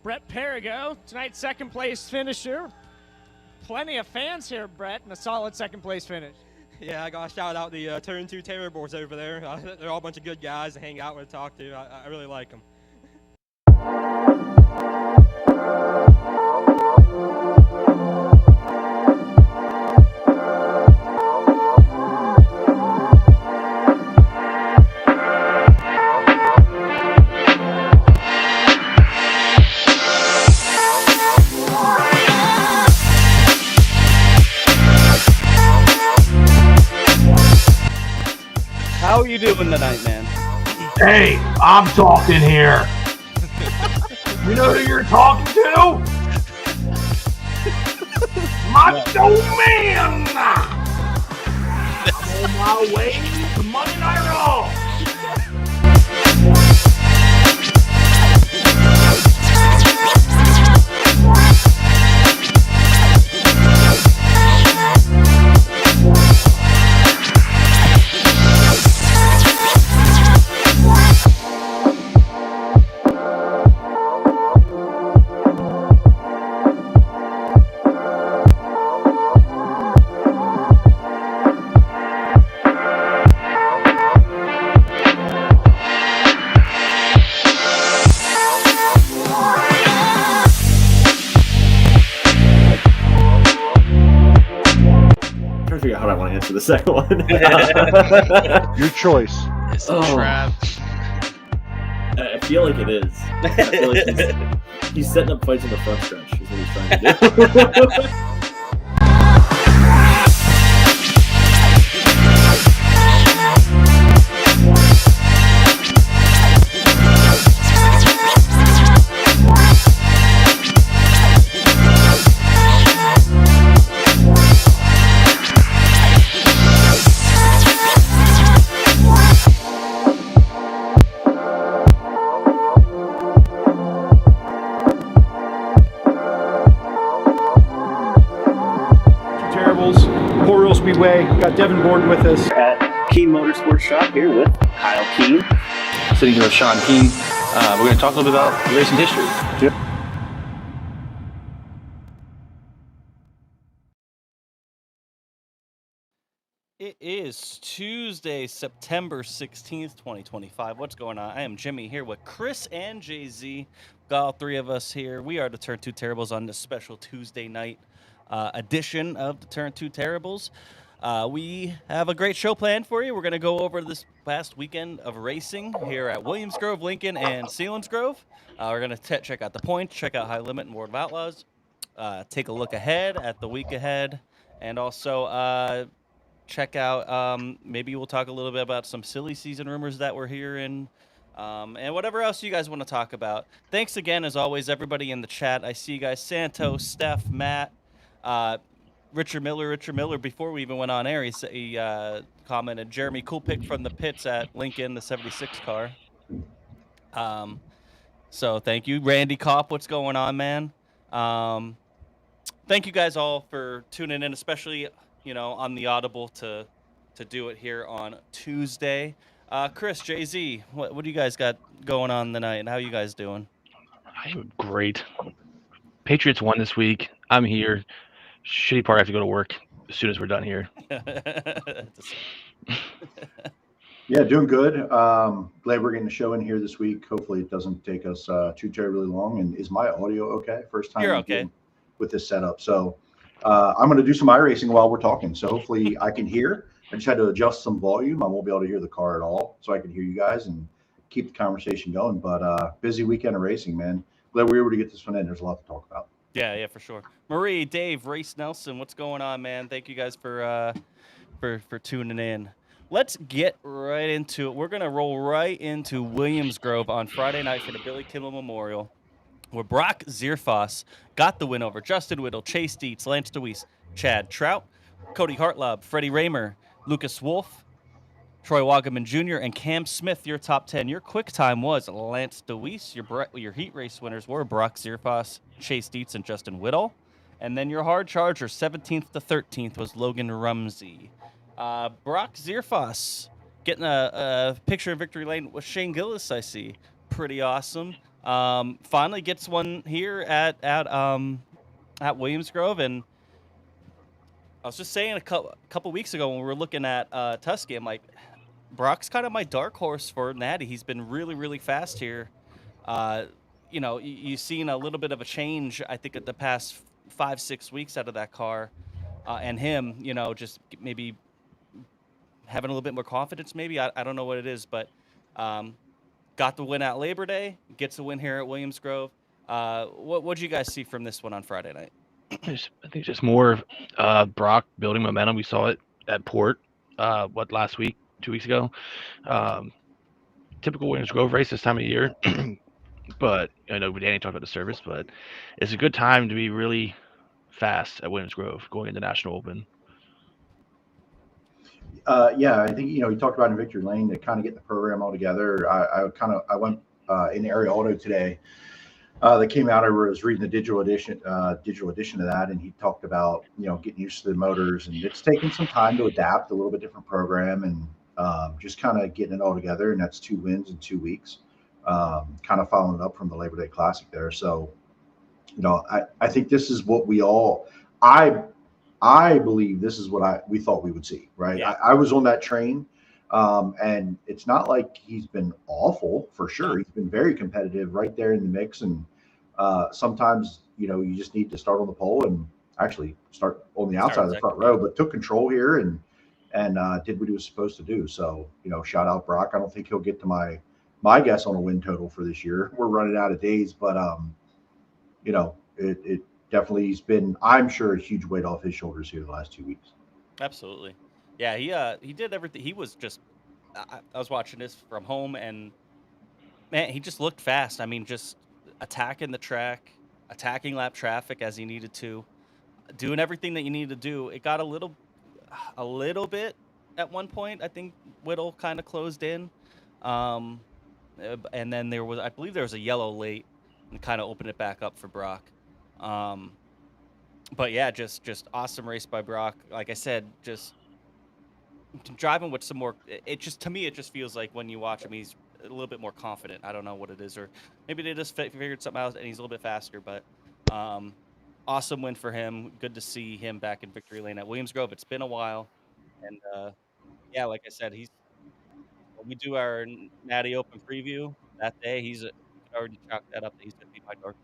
Brett Perigo, tonight's second place finisher. Plenty of fans here, Brett, and a solid second place finish. Yeah, I got to shout out the Turn 2 Terribles over there. They're all a bunch of good guys to hang out with and talk to. I really like them. How are you doing tonight, man? Hey, I'm talking here. You know who you're talking to? Macho Man! I'm on my way to Monday Night Raw. How do I want to answer the second one? Your choice. It's a trap. I feel like it is. I feel like he's setting up fights in the front stretch, is what he's trying to do. Speedway. We've got Devin Gordon with us. At Keen Motorsports Shop here with Kyle Keen. Sitting here with Sean Keen. We're going to talk a little bit about racing history. Yep. It is Tuesday, September 16th, 2025. What's going on? I am Jimmy here with Chris and Jay-Z. Got all three of us here. We are the Turn 2 Terribles on this special Tuesday night edition of the Turn 2 Terribles. We have a great show planned for you. We're going to go over this past weekend of racing here at Williamsgrove, Lincoln, and Selinsgrove. We're going to check out the points, check out High Limit and World of Outlaws, take a look ahead at the week ahead, and also check out, maybe we'll talk a little bit about some silly season rumors that we're hearing, and whatever else you guys want to talk about. Thanks again, as always, everybody in the chat. I see you guys, Santos, Steph, Matt, Richard Miller, before we even went on air, he commented, Jeremy, cool pick from the pits at Lincoln, the 76 car. So thank you. Randy Kopp, what's going on, man? Thank you guys all for tuning in, especially, you know, on the Audible to do it here on Tuesday. Chris, Jay-Z, what do you guys got going on tonight, and how you guys doing? I'm great. Patriots won this week. I'm here. Shitty part, I have to go to work as soon as we're done here. Yeah, doing good. Glad we're getting the show in here this week. Hopefully it doesn't take us too terribly long. And is my audio okay? First time You're okay with this setup. So I'm going to do some iRacing while we're talking. So hopefully I can hear. I just had to adjust some volume. I won't be able to hear the car at all. So I can hear you guys and keep the conversation going. But busy weekend of racing, man. Glad we were able to get this one in. There's a lot to talk about. Yeah, for sure. Marie, Dave, Race Nelson, what's going on, man? Thank you guys for tuning in. Let's get right into it. We're going to roll right into Williamsgrove on Friday night for the Billy Kimmel Memorial, where Brock Zierfoss got the win over Justin Whittle, Chase Dietz, Lance DeWeese, Chad Trout, Cody Hartlob, Freddie Raymer, Lucas Wolf, Troy Wagaman Jr., and Cam Smith, your top 10. Your quick time was Lance DeWeese. Your heat race winners were Brock Zierfoss, Chase Dietz, and Justin Whittle. And then your hard charger, 17th to 13th, was Logan Rumsey. Brock Zierfoss getting a picture of victory lane with Shane Gillis, I see. Pretty awesome. Finally gets one here at Williamsgrove, and I was just saying a couple weeks ago when we were looking at Tusky, I'm like, Brock's kind of my dark horse for Natty. He's been really, really fast here. You've seen a little bit of a change, I think, at the past 5-6 weeks out of that car, and him, just maybe having a little bit more confidence. Maybe I don't know what it is, but got the win at Labor Day, gets a win here at Williamsgrove. What did you guys see from this one on Friday night? I think just more Brock building momentum. We saw it at Port, last week, 2 weeks ago. Typical Williamsgrove race this time of year. But I know Danny talked about the service, but it's a good time to be really fast at Williamsgrove going into National Open. Yeah, I think you talked about in Victory Lane to kind of get the program all together. I went in Area Auto today. That came out. I was reading the digital edition of that, and he talked about getting used to the motors, and it's taken some time to adapt, a little bit different program, and just kind of getting it all together. And that's 2 wins in 2 weeks, kind of following up from the Labor Day Classic there. So, I think this is what we all. I believe this is what we thought we would see, right? Yeah. I was on that train, and it's not like he's been awful for sure. He's been very competitive, right there in the mix, and sometimes you just need to start on the pole and actually start on the outside of the front row. But took control here and did what he was supposed to do. So shout out Brock. I don't think he'll get to my guess on a win total for this year. We're running out of days, but it definitely has been, I'm sure, a huge weight off his shoulders here the last 2 weeks. Absolutely. Yeah, he did everything. He was just I was watching this from home, and man, he just looked fast. I mean, just attacking the track, attacking lap traffic as he needed to, doing everything that you need to do. It got a little bit at one point. I think Whittle kind of closed in, and then I believe there was a yellow late and kind of opened it back up for Brock. But yeah, just awesome race by Brock. Like I said, just driving with some more. To me, it just feels like when you watch him, he's a little bit more confident. I don't know what it is, or maybe they just figured something out and he's a little bit faster. But awesome win for him. Good to see him back in victory lane at Williamsgrove. It's been a while, and yeah, like I said, when we do our Natty Open preview that day, he's already chalked that up that he's going to be my dark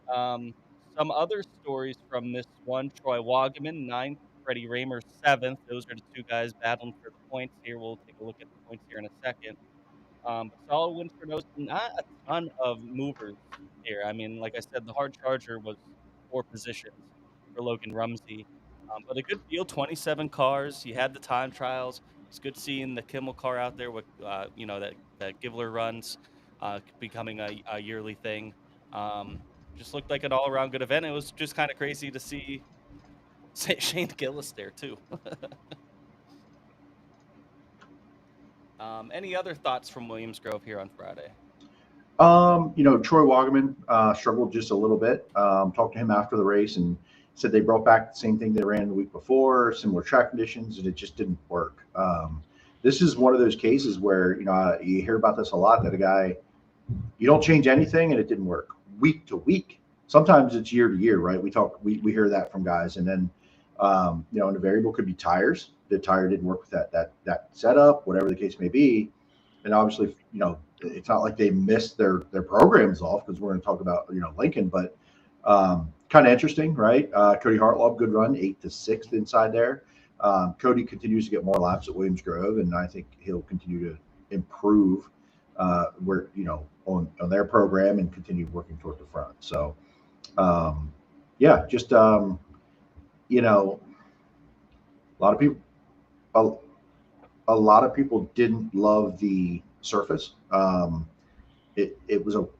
horse. Some other stories from this one: Troy Wagaman 9th, Freddie Raymer 7th. Those are the two guys battling for the points here. We'll take a look at the points here in a second. Solid wins for those. Not a ton of movers here. I mean, like I said, the hard charger was 4 positions for Logan Rumsey. But a good field, 27 cars. You had the time trials. It's good seeing the Kimmel car out there with, that Givler runs, becoming a yearly thing. Just looked like an all-around good event. It was just kind of crazy to see Shane Gillis there too. Any other thoughts from Williamsgrove here on Friday? Troy Wagaman struggled just a little bit. Talked to him after the race and said they brought back the same thing they ran the week before, similar track conditions, and it just didn't work. This is one of those cases where you hear about this a lot, that a guy, you don't change anything and it didn't work. Week to week, sometimes it's year to year, right? We hear that from guys, and then and the variable could be tires. The tire didn't work with that setup, whatever the case may be. And obviously, it's not like they missed their programs off, because we're going to talk about Lincoln, but kind of interesting, right? Cody Hartlaub, good run, 8th to 6th inside there. Cody continues to get more laps at Williamsgrove, and I think he'll continue to improve where on their program and continue working toward the front. So yeah, just a lot of people didn't love the surface. It wasn't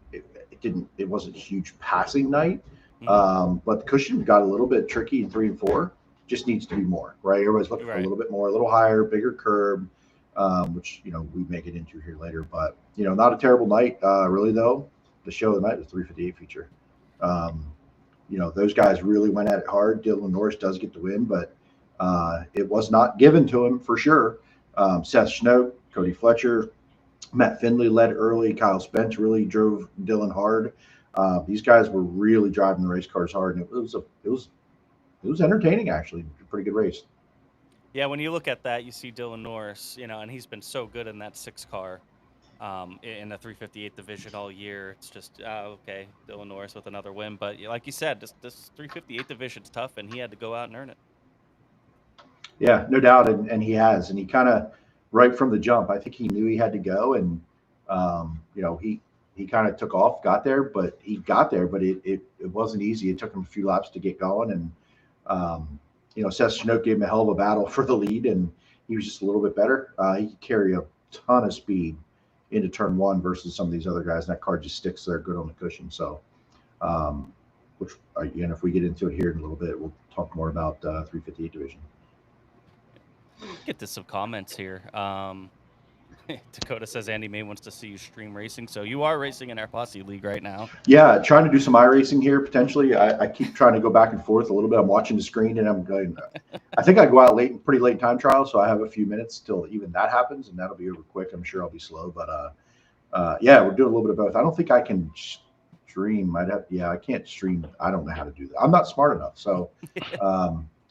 a huge passing night, but the cushion got a little bit tricky in 3 and 4. Just needs to be more, right? Everybody's looking for a little bit more, a little higher, bigger curb, which we may get into here later. But not a terrible night, really. Though the show of the night was 358 feature. Those guys really went at it hard. Dylan Norris does get the win, but it was not given to him for sure. Seth Schnoke, Cody Fletcher, Matt Findlay led early. Kyle Spence really drove Dylan hard. These guys were really driving the race cars hard, and it was entertaining actually. Pretty good race. Yeah, when you look at that, you see Dylan Norris, and he's been so good in that 6 car in the 358 division all year. It's just, okay, Dylan Norris with another win. But like you said, this 358 division's tough, and he had to go out and earn it. Yeah, no doubt, and he has, and he kind of right from the jump. I think he knew he had to go, and he kind of took off, got there, but it wasn't easy. It took him a few laps to get going, and Seth Chinook gave him a hell of a battle for the lead, and he was just a little bit better. He could carry a ton of speed into turn one versus some of these other guys, and that car just sticks there good on the cushion. So, which again, if we get into it here in a little bit, we'll talk more about 358 division. Get to some comments here. Dakota says Andy May wants to see you stream racing. So you are racing in our Posse League right now. Yeah, trying to do some iRacing here potentially. I keep trying to go back and forth a little bit. I'm watching the screen and I'm going. I think I go out pretty late in time trial, so I have a few minutes till even that happens, and that'll be over quick. I'm sure I'll be slow, but yeah, we're doing a little bit of both. I don't think I can stream. I can't stream. I don't know how to do that. I'm not smart enough, so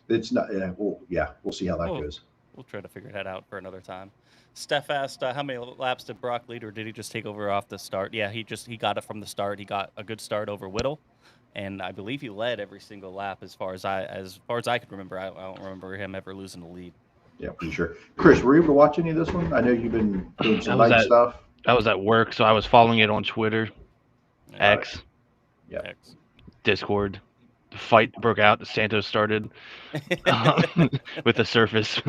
it's not. We'll see how that goes. We'll try to figure that out for another time. Steph asked, how many laps did Brock lead, or did he just take over off the start? Yeah, he got it from the start. He got a good start over Whittle, and I believe he led every single lap as far as I could remember. I don't remember him ever losing the lead. Yeah, pretty sure. Chris, were you able to watch any of this one? I know you've been doing some light stuff. I was at work, so I was following it on Twitter, X, X, Discord. The fight broke out. The Santos started with the surface.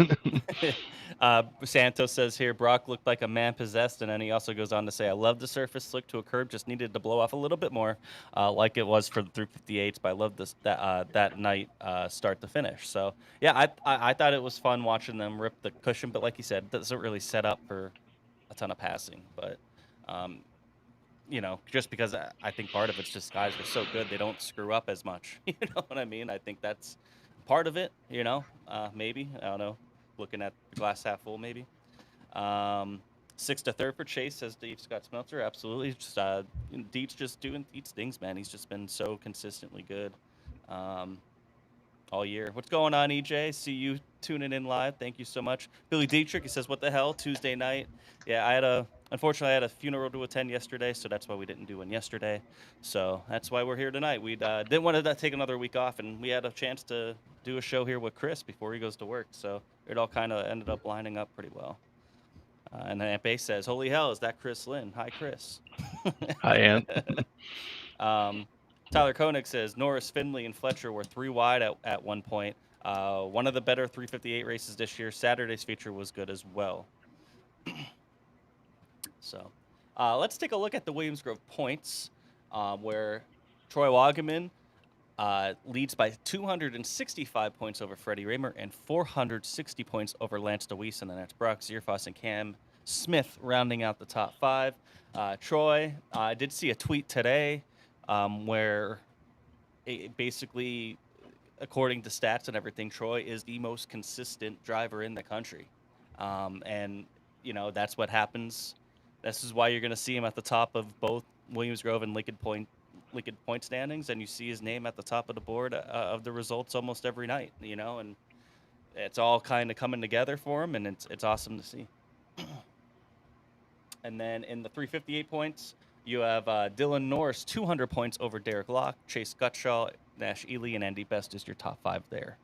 Santos says here, Brock looked like a man possessed, and then he also goes on to say, I love the surface slick to a curb, just needed to blow off a little bit more, like it was for the 358s, but I love that night start to finish. So, yeah, I thought it was fun watching them rip the cushion, but like you said, it doesn't really set up for a ton of passing. But, just because I think part of it's just guys are so good, they don't screw up as much. You know what I mean? I think that's part of it, maybe. I don't know. Looking at the glass half full, maybe. 6 to 3rd for Chase, says Deep Scott Smelter. Absolutely. Just Deep's just doing Deep's things, man. He's just been so consistently good all year. What's going on, EJ? See you tuning in live. Thank you so much. Billy Dietrich, he says, what the hell? Tuesday night. Yeah, unfortunately, I had a funeral to attend yesterday, so that's why we didn't do one yesterday. So that's why we're here tonight. We didn't want to take another week off, and we had a chance to do a show here with Chris before he goes to work. So it all kind of ended up lining up pretty well. And then Aunt Bay says, holy hell, is that Chris Lynn? Hi, Chris. Hi, Aunt. Tyler Koenig says, Norris, Findlay, and Fletcher were 3 wide at one point. One of the better 358 races this year. Saturday's feature was good as well. So let's take a look at the Williams Grove points, where Troy Wagaman leads by 265 points over Freddie Raymer and 460 points over Lance DeWeese, and then that's Brock Zierfoss and Cam Smith rounding out the top 5. Troy, I did see a tweet today where it basically, according to stats and everything, Troy is the most consistent driver in the country. And, that's what happens. This is why you're going to see him at the top of both Williams Grove and Lincoln Point standings, and you see his name at the top of the board of the results almost every night, and it's all kind of coming together for him, and it's awesome to see. And then in the 358 points, you have Dylan Norris, 200 points over Derek Locke, Chase Gutshaw, Nash Ely, and Andy Best is your top 5 there.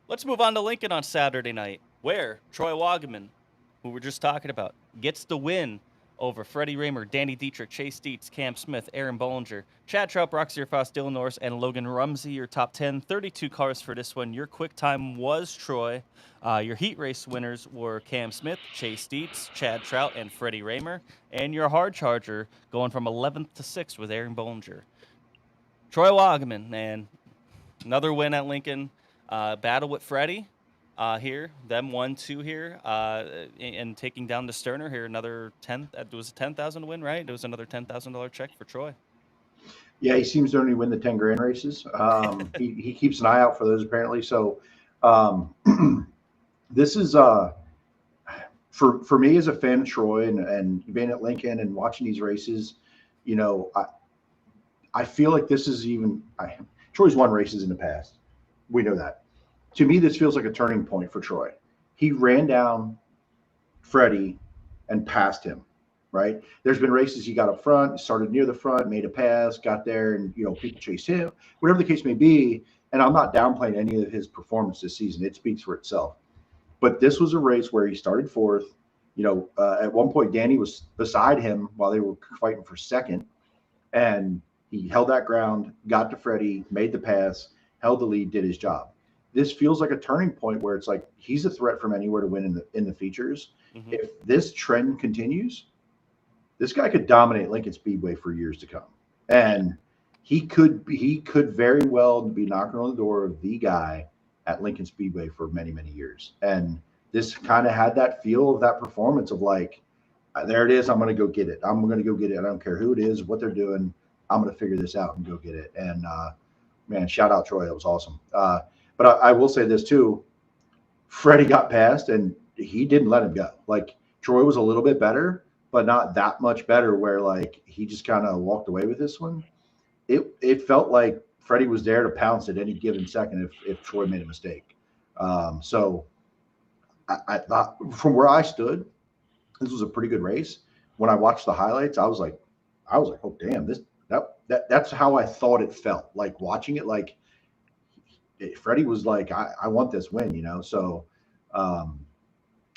Let's move on to Lincoln on Saturday night, where Troy Wagaman, who we're just talking about, gets the win over Freddie Raymer, Danny Dietrich, Chase Dietz, Cam Smith, Aaron Bollinger, Chad Trout, Brock Zierfoss, Dylan Norris, and Logan Rumsey, your top 10. 32 cars for this one. Your quick time was Troy. Your heat race winners were Cam Smith, Chase Dietz, Chad Trout, and Freddie Raymer. And your hard charger going from 11th to 6th with Aaron Bollinger. Troy Wagaman, and another win at Lincoln. Battle with Freddie. Here, them 1-2 here, and taking down the Sterner here, another 10. It was a $10,000 win, right? It was another $10,000 check for Troy. Yeah, he seems to only win the 10 grand races. He keeps an eye out for those apparently. So this is for me as a fan of Troy and being at Lincoln and watching these races, you know, I feel like this is Troy's won races in the past. We know that. To me, this feels like a turning point for Troy. He ran down Freddie and passed him, right? There's been races he got up front, started near the front, made a pass, got there, and people chased him, whatever the case may be. And I'm not downplaying any of his performance this season. It speaks for itself. But this was a race where he started fourth. At one point, Danny was beside him while they were fighting for second, and he held that ground, got to Freddie, made the pass, held the lead, did his job. This feels like a turning point where it's like he's a threat from anywhere to win in the features. Mm-hmm. If this trend continues, this guy could dominate Lincoln Speedway for years to come, and he could very well be knocking on the door of the guy at Lincoln Speedway for many, many years. And this kind of had that feel of that performance of like, there it is. I'm going to go get it. I'm going to go get it. I don't care who it is, what they're doing. I'm going to figure this out and go get it. And man, shout out Troy. That was awesome. But I will say this too. Freddie got past and he didn't let him go. Like Troy was a little bit better, but not that much better where like he just kind of walked away with this one. It felt like Freddie was there to pounce at any given second if Troy made a mistake. So I thought from where I stood, this was a pretty good race. When I watched the highlights, I was like, oh damn, that's how I thought it felt. Like watching it, like Freddie was like, I want this win, So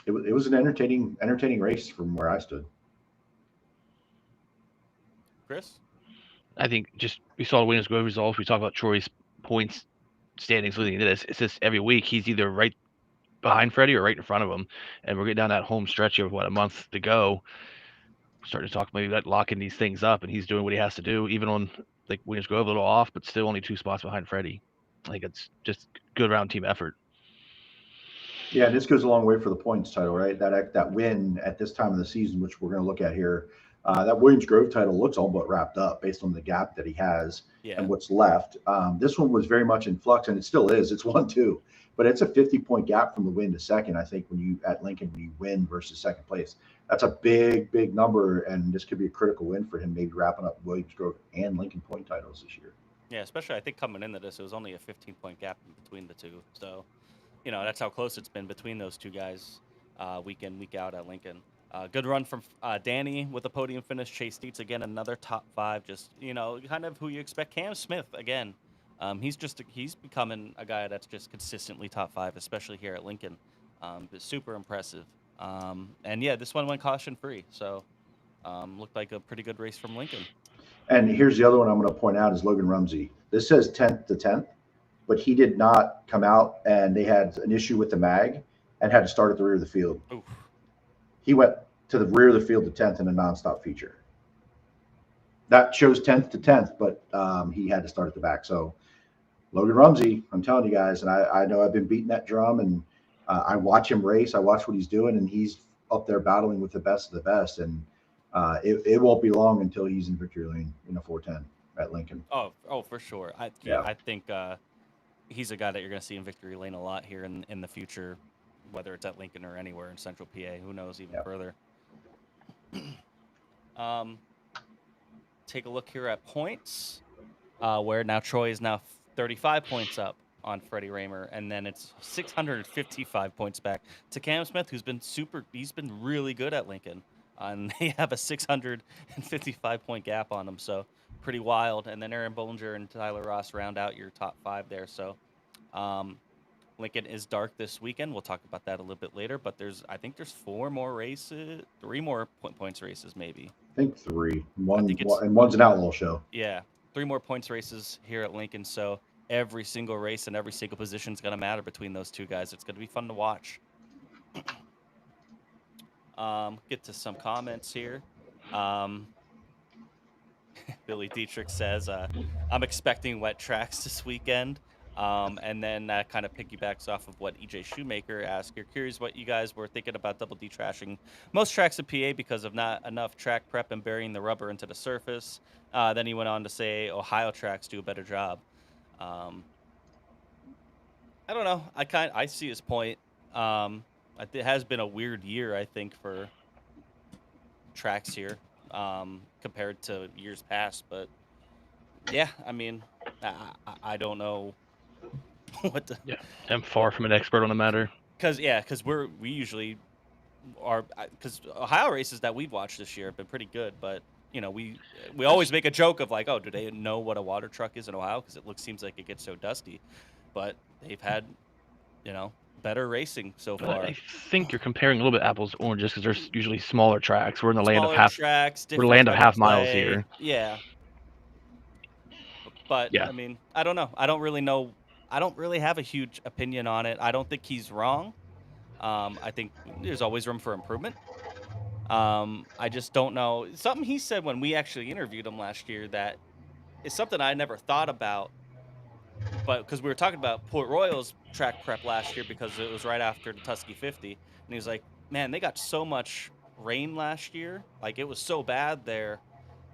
it was an entertaining race from where I stood. Chris? I think just we saw the Williams-Grove results. We talk about Troy's points standings leading into this. It's just every week he's either right behind Freddie or right in front of him, and we're getting down that home stretch of a month to go. We're starting to talk maybe about locking these things up, and he's doing what he has to do, even on like Williams-Grove a little off, but still only 2 spots behind Freddie. Like it's just good round team effort. Yeah, and this goes a long way for the points title, right? That win at this time of the season, which we're going to look at here. That Williams-Grove title looks all but wrapped up based on the gap that he has and what's left. This one was very much in flux, and it still is. It's 1-2, but it's a 50-point gap from the win to second. I think when you win versus second place, that's a big, big number, and this could be a critical win for him, maybe wrapping up Williams-Grove and Lincoln point titles this year. Yeah, especially I think coming into this, it was only a 15-point gap in between the two. So, that's how close it's been between those two guys week in, week out at Lincoln. Good run from Danny with a podium finish. Chase Dietz, again, another top 5. Just, kind of who you expect. Cam Smith, again, he's becoming a guy that's just consistently top 5, especially here at Lincoln. It's super impressive. And, yeah, this one went caution-free. So, looked like a pretty good race from Lincoln. And here's the other one I'm going to point out is Logan Rumsey. This says 10th to 10th, but he did not come out, and they had an issue with the mag and had to start at the rear of the field. Oof. He went to the rear of the field to 10th in a nonstop feature. That shows 10th to 10th, but he had to start at the back. So Logan Rumsey, I'm telling you guys, and I know I've been beating that drum, and I watch him race. I watch what he's doing, and he's up there battling with the best of the best. And it won't be long until he's in victory lane in a 410 at Lincoln. Oh, for sure. I think he's a guy that you're going to see in victory lane a lot here in the future, whether it's at Lincoln or anywhere in Central PA. Who knows even further. Take a look here at points, where now Troy is now 35 points up on Freddie Raymer, and then it's 655 points back to Cam Smith, he's been really good at Lincoln, and they have a 655 point gap on them, so pretty wild. And then Aaron Bollinger and Tyler Ross round out your top 5 there. So Lincoln is dark this weekend. We'll talk about that a little bit later, but I think there's 4 more races, 3 more points races maybe. I think 3. And one's an outlaw show. Yeah, 3 more points races here at Lincoln. So every single race and every single position is going to matter between those two guys. It's going to be fun to watch. Get to some comments here. Billy Dietrich says, I'm expecting wet tracks this weekend. And then that kind of piggybacks off of what EJ Shoemaker asked. You're curious what you guys were thinking about double D trashing most tracks in PA because of not enough track prep and burying the rubber into the surface. Then he went on to say Ohio tracks do a better job. I don't know. I see his point. It has been a weird year, I think, for tracks here compared to years past. But yeah, I mean, I don't know what the Yeah, I'm far from an expert on the matter. because we usually are because Ohio races that we've watched this year have been pretty good, but we always make a joke of like, oh, do they know what a water truck is in Ohio? Because seems like it gets so dusty, but they've had better racing so far. I think you're comparing a little bit apples to oranges because there's usually smaller tracks. We're in the land of Smaller half. tracks, We're different land of type half miles play. here. Yeah. But Yeah. I mean, I don't know. I don't really know. I don't really have a huge opinion on it. I don't think he's wrong. I think there's always room for improvement. I just don't know. Something he said when we actually interviewed him last year that is something I never thought about. But because we were talking about Port Royal's track prep last year because it was right after the Tusky 50. And he was like, man, they got so much rain last year. Like, it was so bad there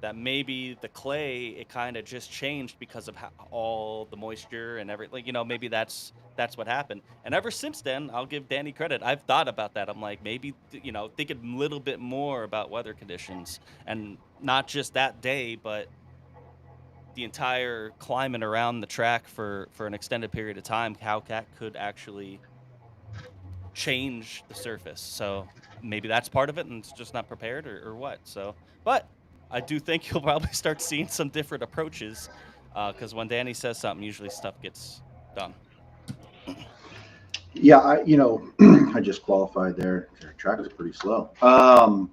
that maybe the clay, it kind of just changed because of all the moisture and everything. Maybe that's what happened. And ever since then, I'll give Danny credit. I've thought about that. I'm like, maybe, thinking a little bit more about weather conditions and not just that day, but the entire climate around the track for an extended period of time, how that could actually change the surface. So maybe that's part of it and it's just not prepared or what. So, but I do think you'll probably start seeing some different approaches because when Danny says something, usually stuff gets done. Yeah, I just qualified there. The track is pretty slow. I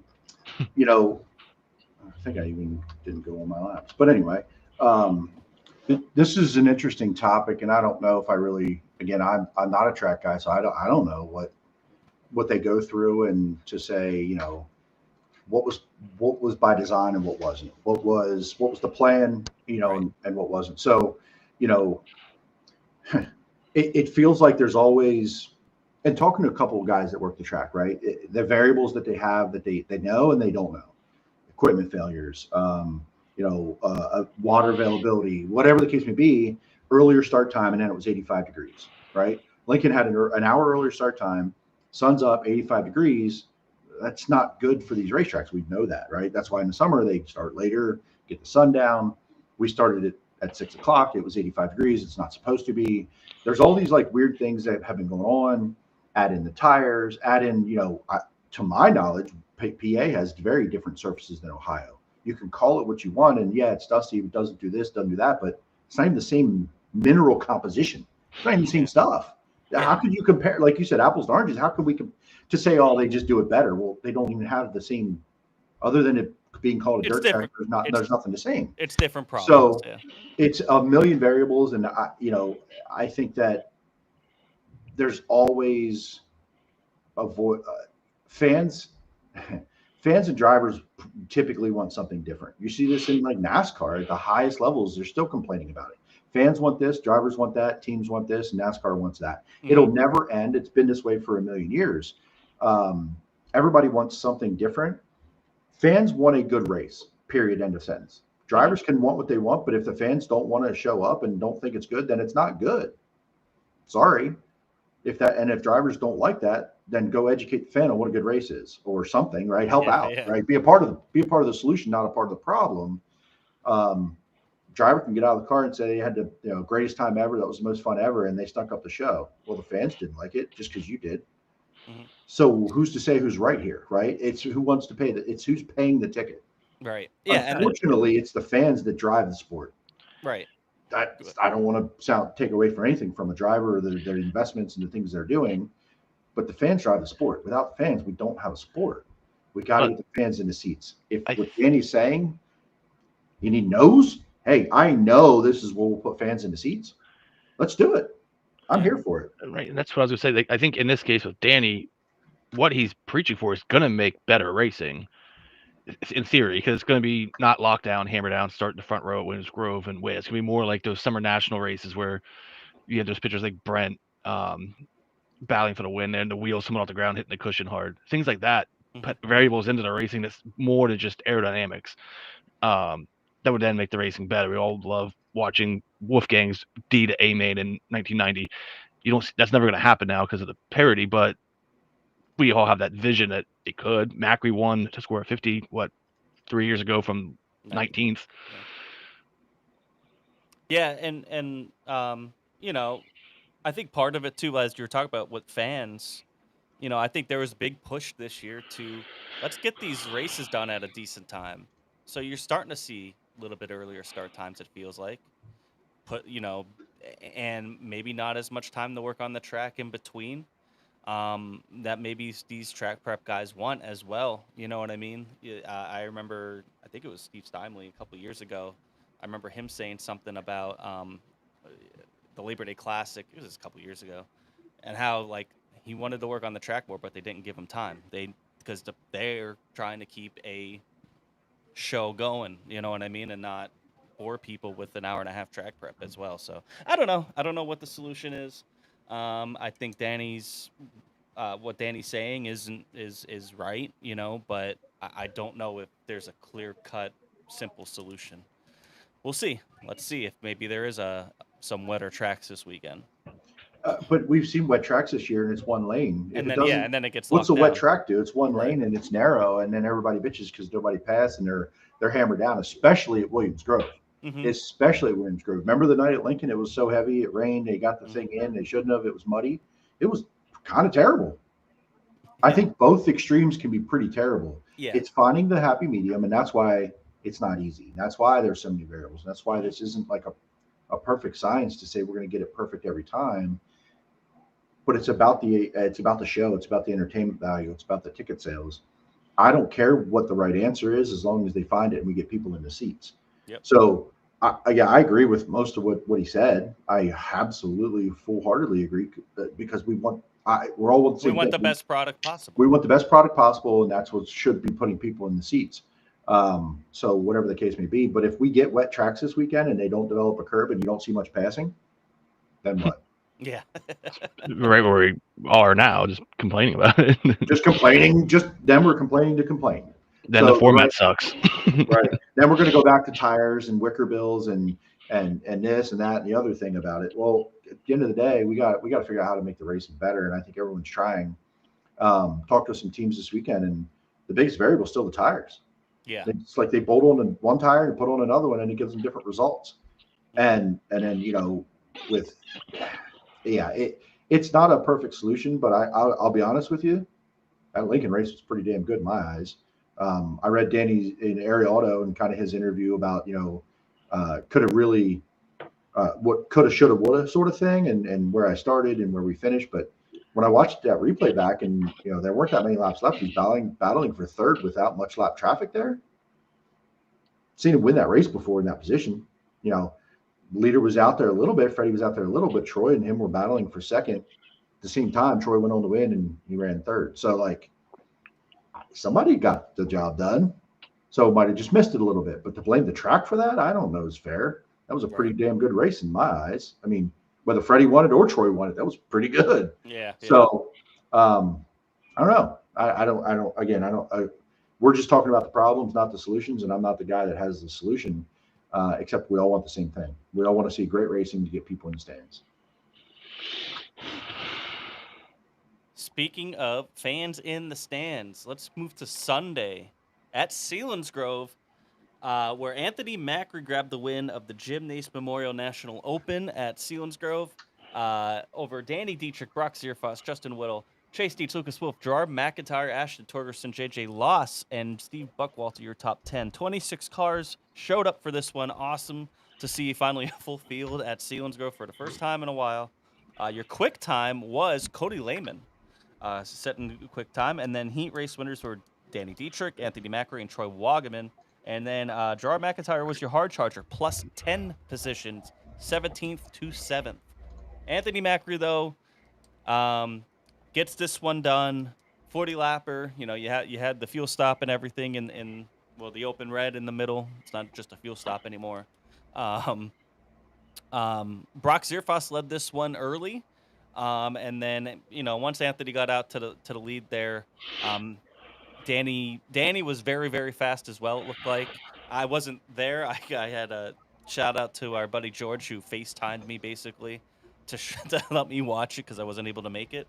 think I even didn't go on my laps. But anyway, this is an interesting topic, and I don't know if I really. Again, I'm not a track guy, so I don't know what they go through and to say, what was by design and what wasn't. What was the plan, Right. and what wasn't. So, it feels like there's always. And talking to a couple of guys that work the track, right? The variables that they have that they know and they don't know, equipment failures, water availability, whatever the case may be, earlier start time, and then it was 85 degrees, right? Lincoln had an hour earlier start time, sun's up, 85 degrees. That's not good for these racetracks. We know that, right? That's why in the summer they start later, get the sun down. We started it at 6 o'clock. It was 85 degrees. It's not supposed to be. There's all these like weird things that have been going on. Add in the tires, add in, to my knowledge, PA has very different surfaces than Ohio. You can call it what you want, and yeah, it's dusty. It doesn't do this, doesn't do that, but it's not even the same mineral composition. It's not even the same stuff. Yeah. How could you compare, like you said, apples to oranges? How could we to say, oh, they just do it better? Well, they don't even have the same, other than it being called a dirt track. There's nothing the same. It's different problems. So yeah. It's a million variables, and I think that there's always fans and drivers typically want something different. You see this in like NASCAR at the highest levels. They're still complaining about it. Fans want this, drivers want that, teams want this, and NASCAR wants that. Mm-hmm. It'll never end. It's been this way for a million years. Everybody wants something different. Fans want a good race, period, end of sentence. Drivers can want what they want, but if the fans don't want to show up and don't think it's good, then it's not good. Sorry. If drivers don't like that, then go educate the fan on what a good race is or something, right? Help out, right? Be a part of the solution, not a part of the problem. Driver can get out of the car and say they had the greatest time ever. That was the most fun ever. And they stunk up the show. Well, the fans didn't like it just because you did. Mm-hmm. So who's to say who's right here, right? It's who wants to pay it's who's paying the ticket. Right. Yeah. Unfortunately, it's the fans that drive the sport. Right. I don't want to take away from anything from a driver or their investments and the things they're doing, but the fans drive the sport. Without fans, we don't have a sport. We got to get the fans in the seats. If what Danny's saying, you need knows, hey, I know this is where we'll put fans in the seats. Let's do it. I'm here for it. Right, and that's what I was going to say. I think in this case with Danny, what he's preaching for is going to make better racing. In theory, because it's going to be not lockdown, hammer down, start in the front row at Selinsgrove and Way. It's going to be more like those summer national races where you had those pitchers like Brent battling for the win and the wheels, someone off the ground hitting the cushion hard. Things like that put variables into the racing that's more than just aerodynamics. That would then make the racing better. We all love watching Wolfgang's D to A main in 1990. That's never going to happen now because of the parity, but we all have that vision that it could. Macri won to score 50, 3 years ago from 19th. Yeah, and I think part of it too, as you were talking about with fans, I think there was a big push this year to let's get these races done at a decent time. So you're starting to see a little bit earlier start times. It feels like and maybe not as much time to work on the track in between. That maybe these track prep guys want as well. You know what I mean? I remember, I think it was Steve Steinley a couple years ago. I remember him saying something about the Labor Day Classic. It was a couple years ago, and how he wanted to work on the track more, but they didn't give him time. Because they're trying to keep a show going. You know what I mean, and not bore people with an hour and a half track prep as well. So I don't know. I don't know what the solution is. I think what Danny's saying is right, but I don't know if there's a clear cut, simple solution. We'll see. Let's see if maybe there is some wetter tracks this weekend. But we've seen wet tracks this year, and it's one lane. And then it gets what's a locked wet down. track do? It's one lane and it's narrow, and then everybody bitches because nobody passed, and they're hammered down, especially at Williams Grove. Mm-hmm. Especially at Williams Grove. Remember the night at Lincoln? It was so heavy, it rained, they got the thing in, they shouldn't have. It was muddy. It was kind of terrible. I think both extremes can be pretty terrible. Yeah. It's finding the happy medium, and that's why it's not easy. That's why there's so many variables. That's why this isn't like a perfect science to say we're going to get it perfect every time. But it's about the show. It's about the entertainment value. It's about the ticket sales. I don't care what the right answer is as long as they find it and we get people in the seats. Yep. So I agree with most of what he said. I absolutely full-heartedly agree because we're all with the same We want thing. the best product possible. We want the best product possible, and that's what should be putting people in the seats. So whatever the case may be. But if we get wet tracks this weekend and they don't develop a curb and you don't see much passing, then what? Yeah. Right where we are now, just complaining about it. Just complaining. Then we're complaining to complain. Then the format sucks. Right. Then we're going to go back to tires and wicker bills and this and that and the other thing about it. Well, at the end of the day, we got to figure out how to make the racing better, and I think everyone's trying. Talked to some teams this weekend, and the biggest variable is still the tires. Yeah. It's like they bolt on one tire and put on another one, and it gives them different results. And then it's not a perfect solution, but I'll be honest with you, that Lincoln race was pretty damn good in my eyes. I read Danny in Area Auto and kind of his interview about could have really what coulda, shoulda, woulda sort of thing, and where I started and where we finished. But when I watched that replay back, and there weren't that many laps left, he's battling for third without much lap traffic there. Seen him win that race before in that position. Leader was out there a little bit. Freddie was out there a little bit. Troy and him were battling for second. At the same time, Troy went on to win and he ran third. So, somebody got the job done. So might have just missed it a little bit. But to blame the track for that, I don't know is fair. That was a pretty damn good race in my eyes. I mean, whether Freddie won it or Troy won it, that was pretty good. Yeah. So, I don't know. I don't. We're just talking about the problems, not the solutions. And I'm not the guy that has the solution. Except we all want the same thing. We all want to see great racing to get people in the stands. Speaking of fans in the stands, let's move to Sunday at Selinsgrove, where Anthony Macri grabbed the win of the Jim Nace Memorial National Open at Selinsgrove over Danny Dietrich, Brock Zierfoss, Justin Whittle, Chase Dietz, Lucas Wolf, Gerard McIntyre, Ashton Torgerson, JJ Loss, and Steve Buckwalter, your top 10. 26 cars showed up for this one. Awesome to see finally a full field at Selinsgrove for the first time in a while. Your quick time was Cody Lehman, setting quick time. And then heat race winners were Danny Dietrich, Anthony Macri, and Troy Wagaman. And then Gerard McIntyre was your hard charger, plus 10 positions, 17th to 7th. Anthony Macri, though, gets this one done. 40-lapper. You had the fuel stop and everything in the open red in the middle. It's not just a fuel stop anymore. Brock Zierfoss led this one early. And then, once Anthony got out to the lead there, Danny was very, very fast as well, it looked like. I wasn't there. I had a shout out to our buddy George, who FaceTimed me basically to let me watch it because I wasn't able to make it.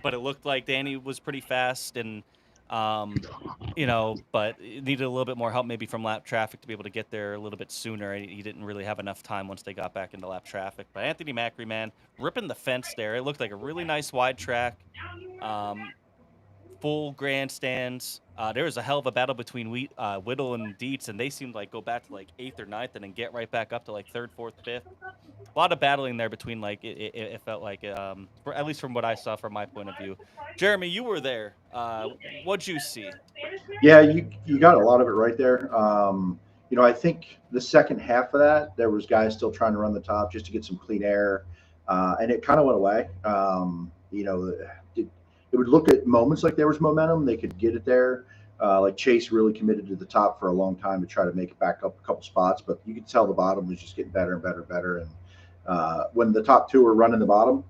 but it looked like Danny was pretty fast and. But it needed a little bit more help maybe from lap traffic to be able to get there a little bit sooner. He didn't really have enough time once they got back into lap traffic. But Anthony Macri, man, ripping the fence there. It looked like a really nice wide track, full grandstands. There was a hell of a battle between Whittle and Dietz, and they seemed like go back to like 8th or 9th and then get right back up to like 3rd, 4th, 5th. A lot of battling there between it felt like at least from what I saw from my point of view. Jeremy, you were there. What'd you see? Yeah, you got a lot of it right there. I think the second half of that, there was guys still trying to run the top just to get some clean air, and it kind of went away. It would look at moments like there was momentum. They could get it there. Like Chase really committed to the top for a long time to try to make it back up a couple spots, but you could tell the bottom was just getting better and better and better. And when the top two were running the bottom,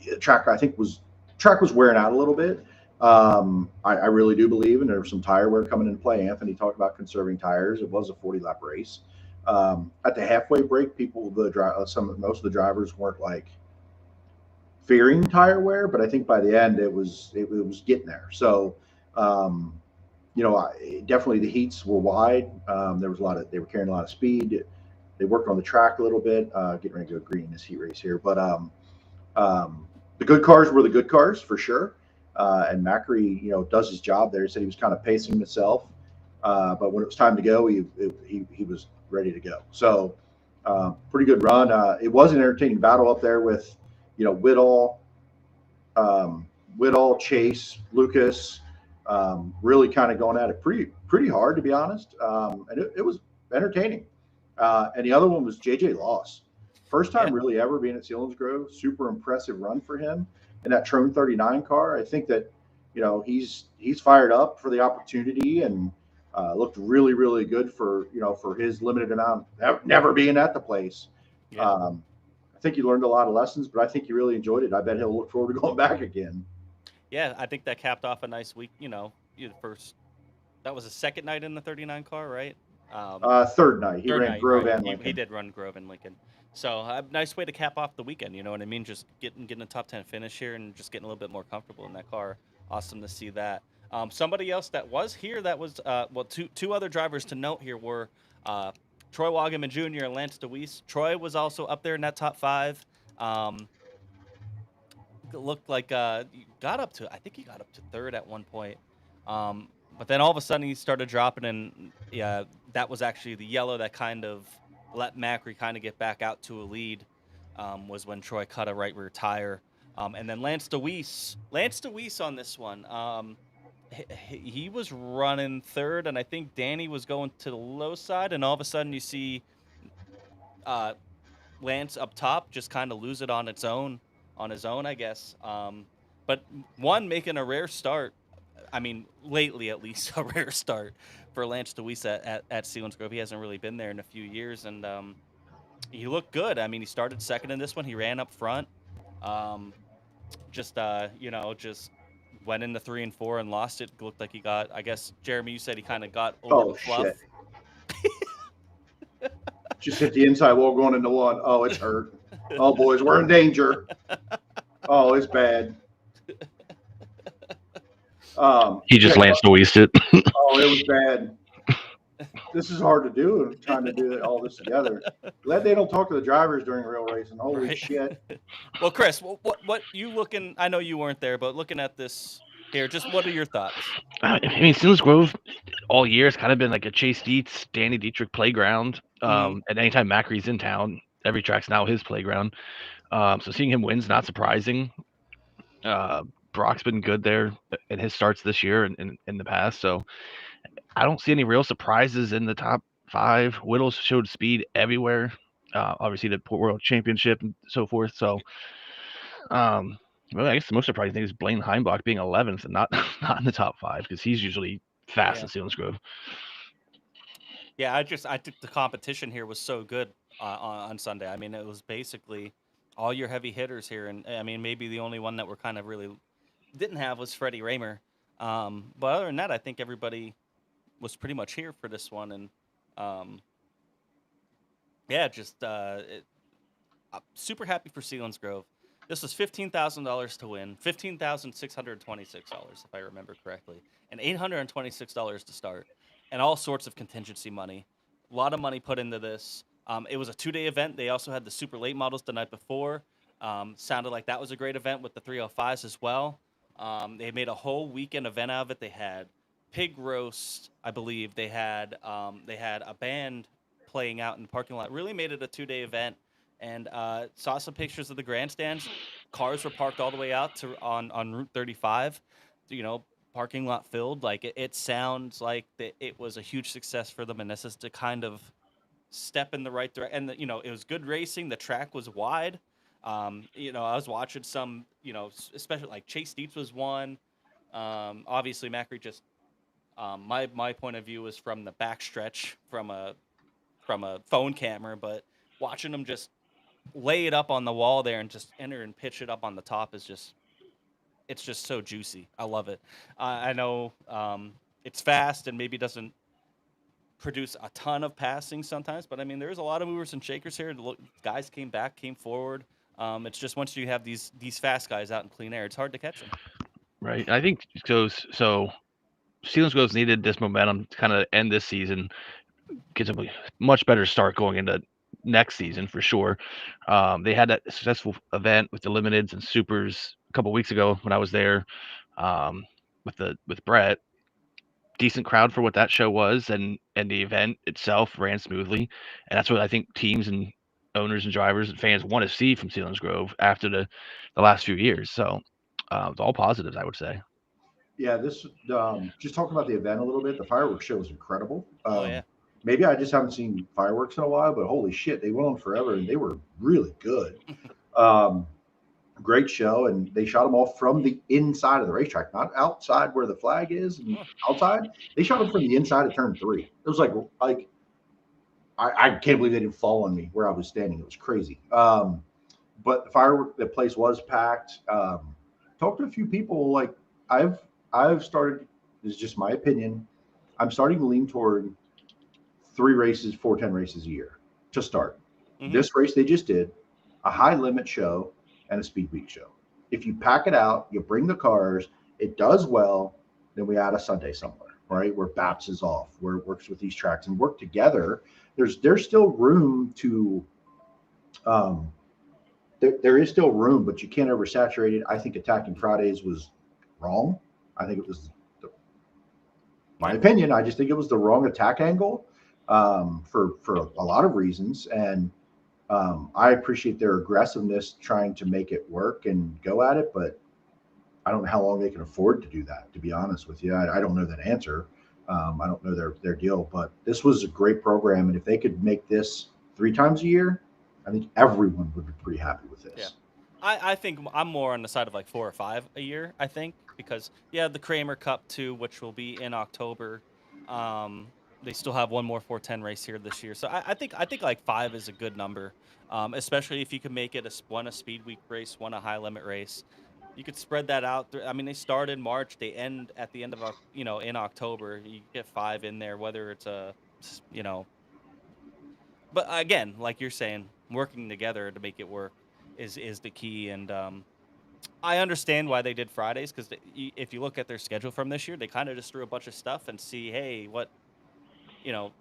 the track was wearing out a little bit. I really do believe, and there was some tire wear coming into play. Anthony talked about conserving tires. It was a 40-lap race. At the halfway break, most of the drivers weren't like fearing tire wear, but I think by the end it was getting there. So, definitely the heats were wide. There was they were carrying a lot of speed. They worked on the track a little bit, getting ready to go green in this heat race here. But the good cars were the good cars for sure. And Macri, does his job there. He said he was kind of pacing himself, but when it was time to go, he was ready to go. So, pretty good run. It was an entertaining battle up there with, Whittle, Chase, Lucas, really kind of going at it pretty hard, to be honest. And it was entertaining. And the other one was JJ Loss. First time really ever being at Selinsgrove. Super impressive run for him in that Trone 39 car. I think that, he's fired up for the opportunity and looked really, really good for his limited amount, never being at the place. Yeah. I think he learned a lot of lessons, but I think he really enjoyed it. I bet he'll look forward to going back again. Yeah, I think that capped off a nice week. That was the second night in the 39 car, right? Third night. He ran Grove and Lincoln. He did run Grove and Lincoln. So a nice way to cap off the weekend. You know what I mean? Just getting a top 10 finish here and just getting a little bit more comfortable in that car. Awesome to see that. Somebody else that was here that was two other drivers to note here were Troy Wagaman Jr. and Lance DeWeese. Troy was also up there in that top 5. It looked like I think he got up to 3rd at one point. But then all of a sudden he started dropping, and that was actually the yellow that kind of let Macri kind of get back out to a lead. Was when Troy cut a right rear tire, and then Lance DeWeese on this one. He was running 3rd, and I think Danny was going to the low side, and all of a sudden you see Lance up top just kind of lose it on his own, I guess. But one making a rare start. I mean, lately at least, a rare start for Lance DeWeese at Selinsgrove. He hasn't really been there in a few years, and he looked good. I mean, he started 2nd in this one. He ran up front. Just went into 3 and 4 and lost it. Looked like he got, I guess, Jeremy, you said he kind of got over the fluff. Shit. Just hit the inside wall going into 1. Oh, it's hurt. Oh, boys, we're in danger. Oh, it's bad. He just Lance DeWeese it. Oh, it was bad. This is hard to do, trying to do all this together. Glad they don't talk to the drivers during real racing. Holy shit. Well, Chris, what you looking? I know you weren't there, but looking at this here, just what are your thoughts? I mean, Selinsgrove all year has kind of been like a Chase Dietz, Danny Dietrich playground. And anytime Macri's in town, every track's now his playground. So seeing him win's not surprising. Brock's been good there in his starts this year and in the past. So I don't see any real surprises in the top 5. Whittle showed speed everywhere. Obviously the World Championship and so forth. So I guess the most surprising thing is Blaine Heimbach being 11th and not in the top 5 because he's usually fast at Selinsgrove. Yeah, I think the competition here was so good on Sunday. I mean, it was basically all your heavy hitters here, and I mean, maybe the only one that we're kind of really didn't have was Freddie Raymer. But other than that, I think everybody was pretty much here for this one, and I'm super happy for Selinsgrove. This was $15,000 to win, $15,626 if I remember correctly, and $826 to start, and all sorts of contingency money. A lot of money put into this. It was a 2-day event. They also had the super late models the night before. Sounded like that was a great event with the 305s as well. They made a whole weekend event out of it. They had pig roast, I believe. They had a band playing out in the parking lot. Really made it a 2-day event. And saw some pictures of the grandstands. Cars were parked all the way out to on Route 35. You know, parking lot filled. Like it sounds like it was a huge success for the Meneses to kind of step in the right direction. And it was good racing. The track was wide. I was watching some. Especially like Chase Dietz was one. Obviously, Macri just. My point of view was from the backstretch from a phone camera, but watching them just lay it up on the wall there and just enter and pitch it up on the top is it's just so juicy. I love it. I know it's fast and maybe doesn't produce a ton of passing sometimes, but I mean, there's a lot of movers and shakers here. Guys came forward. It's just once you have these fast guys out in clean air, it's hard to catch them. Right. I think so. Selinsgrove's needed this momentum to kind of end this season, get a much better start going into next season for sure. They had that successful event with the limiteds and supers a couple weeks ago when I was there with Brett. Decent crowd for what that show was, and the event itself ran smoothly, and that's what I think teams and owners and drivers and fans want to see from Selinsgrove after the last few years. So it's all positives, I would say. Yeah, this just talking about the event a little bit. The fireworks show was incredible. Oh yeah. Maybe I just haven't seen fireworks in a while, but holy shit, they went on forever and they were really good. Great show, and they shot them all from the inside of the racetrack, not outside where the flag is and outside. They shot them from the inside of turn 3. It was like I can't believe they didn't fall on me where I was standing. It was crazy. But the place was packed. Talked to a few people. Like I've started. This is just my opinion. I'm starting to lean toward 3 races, 410 races a year to start. Mm-hmm. This race they just did, a high limit show and a speed week show. If you pack it out, you bring the cars, it does well, then we add a Sunday somewhere, right? Where BAPS is off, where it works with these tracks and work together. There's still room to, there is still room, but you can't oversaturate it. I think attacking Fridays was wrong. I think it was, my opinion, I just think it was the wrong attack angle for a lot of reasons. And I appreciate their aggressiveness trying to make it work and go at it, but I don't know how long they can afford to do that, to be honest with you. I don't know that answer. I don't know their deal, but this was a great program. And if they could make this 3 times a year, I think everyone would be pretty happy with this. Yeah. I think I'm more on the side of like 4 or 5 a year, I think, because the Kramer Cup too, which will be in October. They still have one more 410 race here this year. So I think like 5 is a good number, especially if you can make it one a speed week race, one a high limit race. You could spread that out. I mean, they start in March, they end at the end of, in October. You get 5 in there, whether it's but again, like you're saying, working together to make it work is the key. And I understand why they did Fridays, because if you look at their schedule from this year, they kind of just threw a bunch of stuff and see, hey, what,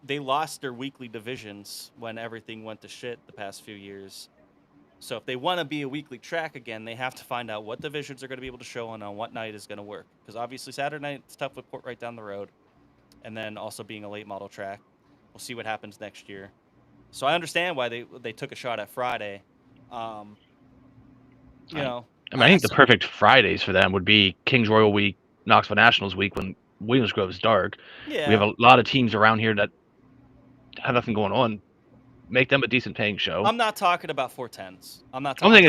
they lost their weekly divisions when everything went to shit the past few years. So if they want to be a weekly track again, they have to find out what divisions are going to be able to show on what night is going to work. Because obviously Saturday night, it's tough with Port right down the road. And then also being a late model track. We'll see what happens next year. So I understand why they took a shot at Friday. I think the perfect Fridays for them would be Kings Royal Week, Knoxville Nationals Week, when Williamsgrove is dark. Yeah. We have a lot of teams around here that have nothing going on. Make them a decent paying show. I'm not talking about 410s. I'm talking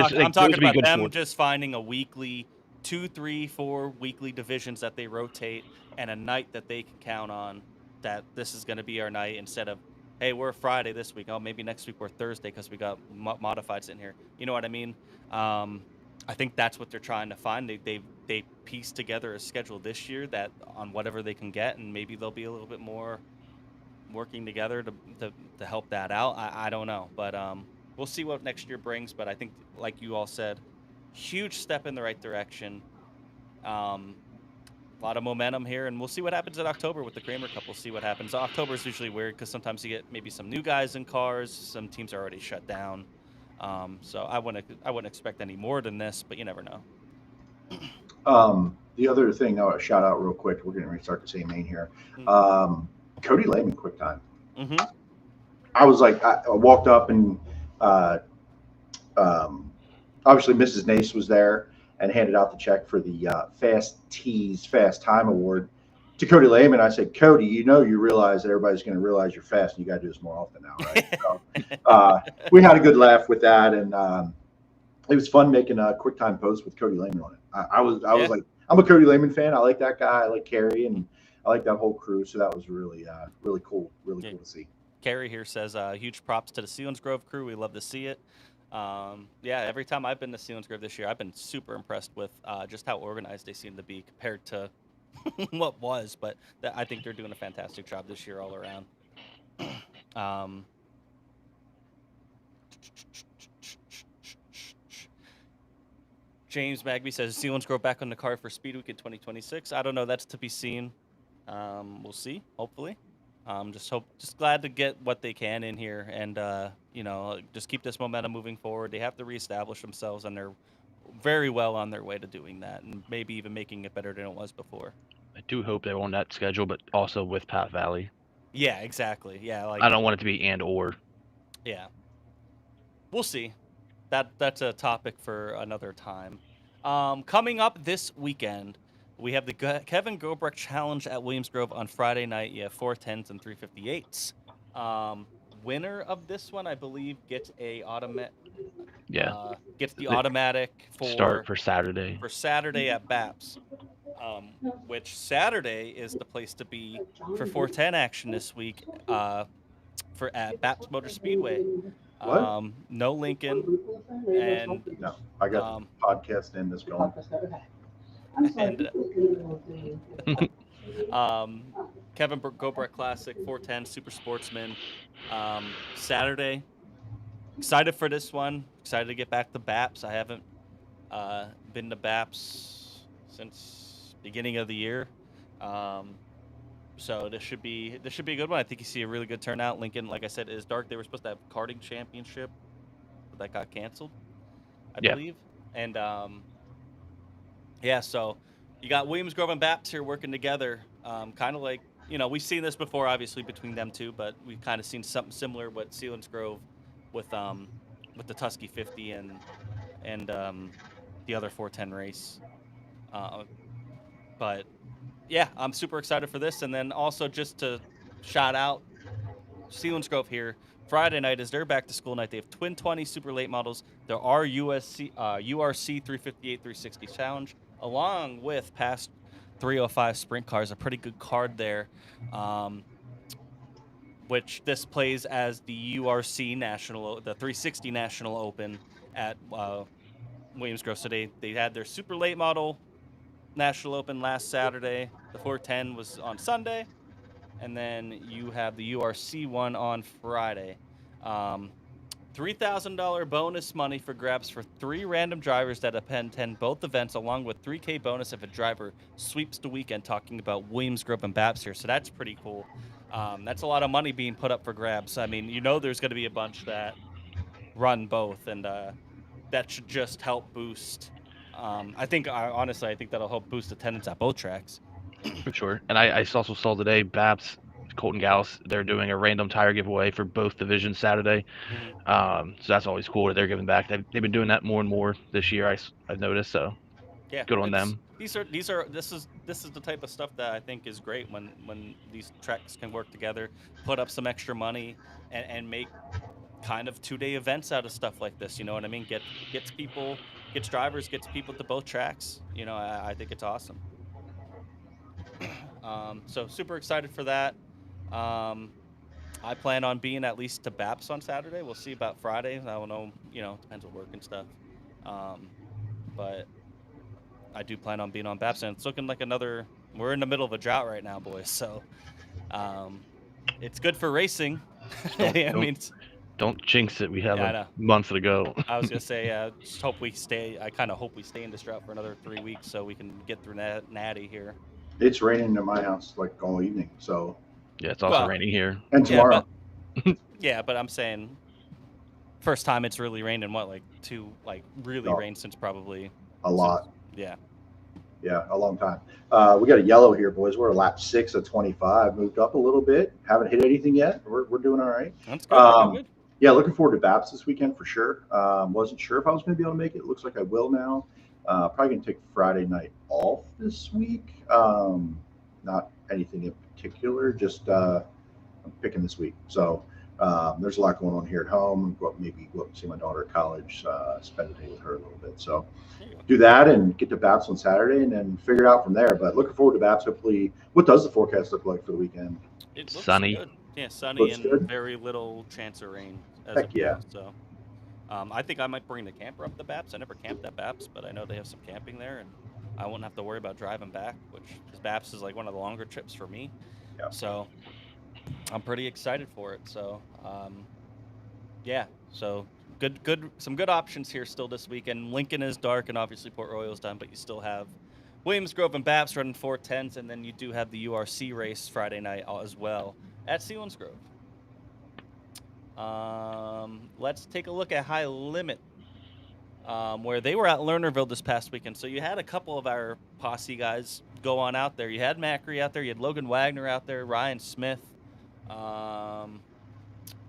about them just finding a weekly 2, 3, 4 weekly divisions that they rotate, and a night that they can count on that this is going to be our night, instead of, hey, we're Friday this week. Oh, maybe next week we're Thursday because we got modifieds in here. You know what I mean? I think that's what they're trying to find. They pieced together a schedule this year that on whatever they can get, and maybe they'll be a little bit more working together to help that out. I don't know, but we'll see what next year brings. But I think, like you all said, huge step in the right direction. A lot of momentum here, and we'll see what happens in October with the Kramer Cup. We'll see what happens. October is usually weird because sometimes you get maybe some new guys in cars. Some teams are already shut down. So I wouldn't expect any more than this, but you never know. The other thing I want to shout out real quick, we're going to restart the same main here. Cody Lehman, quick time. Mm-hmm. I was like, I walked up and obviously Mrs. Nace was there and handed out the check for the Fast Tees Fast Time Award to Cody Lehman. I said, Cody, you realize that everybody's going to realize you're fast and you got to do this more often now, right? So, we had a good laugh with that, and it was fun making a quick time post with Cody Lehman on it. I was like, I'm a Cody Lehman fan. I like that guy. I like Kerry, and I like that whole crew. So that was really cool. Really cool to see. Kerry here says, huge props to the Selinsgrove crew. We love to see it. Every time I've been to Selinsgrove this year, I've been super impressed with just how organized they seem to be compared to what was. But I think they're doing a fantastic job this year all around. James Magby says Selinsgrove back on the card for Speedweek in 2026. I don't know. That's to be seen. We'll see. Hopefully. Just glad to get what they can in here, and just keep this momentum moving forward. They have to reestablish themselves, and they're very well on their way to doing that, and maybe even making it better than it was before. I do hope they're on that schedule, but also with Pat Valley. Yeah, exactly. Yeah, I don't want it to be and or. Yeah, we'll see. That's a topic for another time. Coming up this weekend, we have the Kevin Gobrecht Challenge at Williamsgrove on Friday night. You have 410s and 358s. Winner of this one, I believe, gets a automatic. Yeah. Gets the automatic start for Saturday. For Saturday at BAPS. Which Saturday is the place to be for 410 action this week. At BAPS Motor Speedway. No Lincoln, and no, I got the podcast in this going. And Kevin Gobrecht Classic 410 Super Sportsman Saturday. Excited for this one. Excited to get back to BAPS. I haven't been to BAPS since beginning of the year. So this should be a good one. I think you see a really good turnout. Lincoln, like I said, is dark. They were supposed to have karting championship, but that got canceled, I believe. And so you got Williamsgrove and BAPS here working together. Kind of like, we've seen this before, obviously, between them two, but we've kind of seen something similar with Selinsgrove with the Tusky 50 and the other 410 race. But yeah, I'm super excited for this. And then also just to shout out Selinsgrove here, Friday night is their back to school night. They have twin 20 super late models. There are URC 358, 360 challenge, along with past 305 sprint cars, a pretty good card there, which this plays as the URC National, the 360 National Open at Williamsgrove. So they had their super late model National Open last Saturday. The 410 was on Sunday, and then you have the URC one on Friday. $3,000 bonus money for grabs for 3 random drivers that attend both events, along with $3K bonus if a driver sweeps the weekend. Talking about Williamsgrove and BAPS here, so that's pretty cool. That's a lot of money being put up for grabs. I mean, there's going to be a bunch that run both, and that should just help boost. I think that'll help boost attendance at both tracks. For sure. And I also saw today BAPS, Colton Gauss, they're doing a random tire giveaway for both divisions Saturday. So that's always cool that they're giving back. They've been doing that more and more this year. I've noticed. So yeah, good on them. This is the type of stuff that I think is great when these tracks can work together, put up some extra money, and make kind of 2-day events out of stuff like this. You know what I mean? Gets drivers, gets people to both tracks. I think it's awesome. So super excited for that. I plan on being at least to BAPS on Saturday. We'll see about Friday. I don't know, depends on work and stuff. But I do plan on being on BAPS, and it's looking like we're in the middle of a drought right now, boys. So it's good for racing. I mean, Don't jinx it. We have Yeah, I a know. month to go. I was gonna say, just hope we stay. I kind of hope we stay in this drought for another 3 weeks so we can get through Natty here. It's raining in my house like all evening. So Yeah, it's also Well, raining here. and Yeah, tomorrow. but I'm saying, first time it's really rained in what, like really No. rained since probably A lot. Yeah. Yeah, a long time. We got a yellow here, boys. We're a lap 6 of 25. Moved up a little bit. Haven't hit anything yet. We're doing all right. That's good. Good. Yeah, looking forward to BAPS this weekend for sure. Wasn't sure if I was going to be able to make it. Looks like I will now. Probably going to take Friday night off this week. Not anything in particular, just I'm picking this week. So there's a lot going on here at home. Maybe go up and see my daughter at college, spend the day with her a little bit. So do that and get to BAPS on Saturday and then figure it out from there. But looking forward to BAPS. Hopefully, what does the forecast look like for the weekend? It looks Sunny. Good. Yeah, sunny Looks and good. very little chance of rain. Heck of yeah. now, So, I think I might bring the camper up to BAPS. I never camped at BAPS, but I know they have some camping there, and I won't have to worry about driving back, because BAPS is like one of the longer trips for me. Yeah. So, I'm pretty excited for it. So, yeah. So some good options here still this weekend. Lincoln is dark, and obviously Port Royal's done, but you still have Williamsgrove and BAPS running 410s, and then you do have the URC race Friday night as well at Selinsgrove. Let's take a look at High Limit, where they were at Lernerville this past weekend. So you had a couple of our posse guys go on out there. You had Macri out there. You had Logan Wagner out there, Ryan Smith. I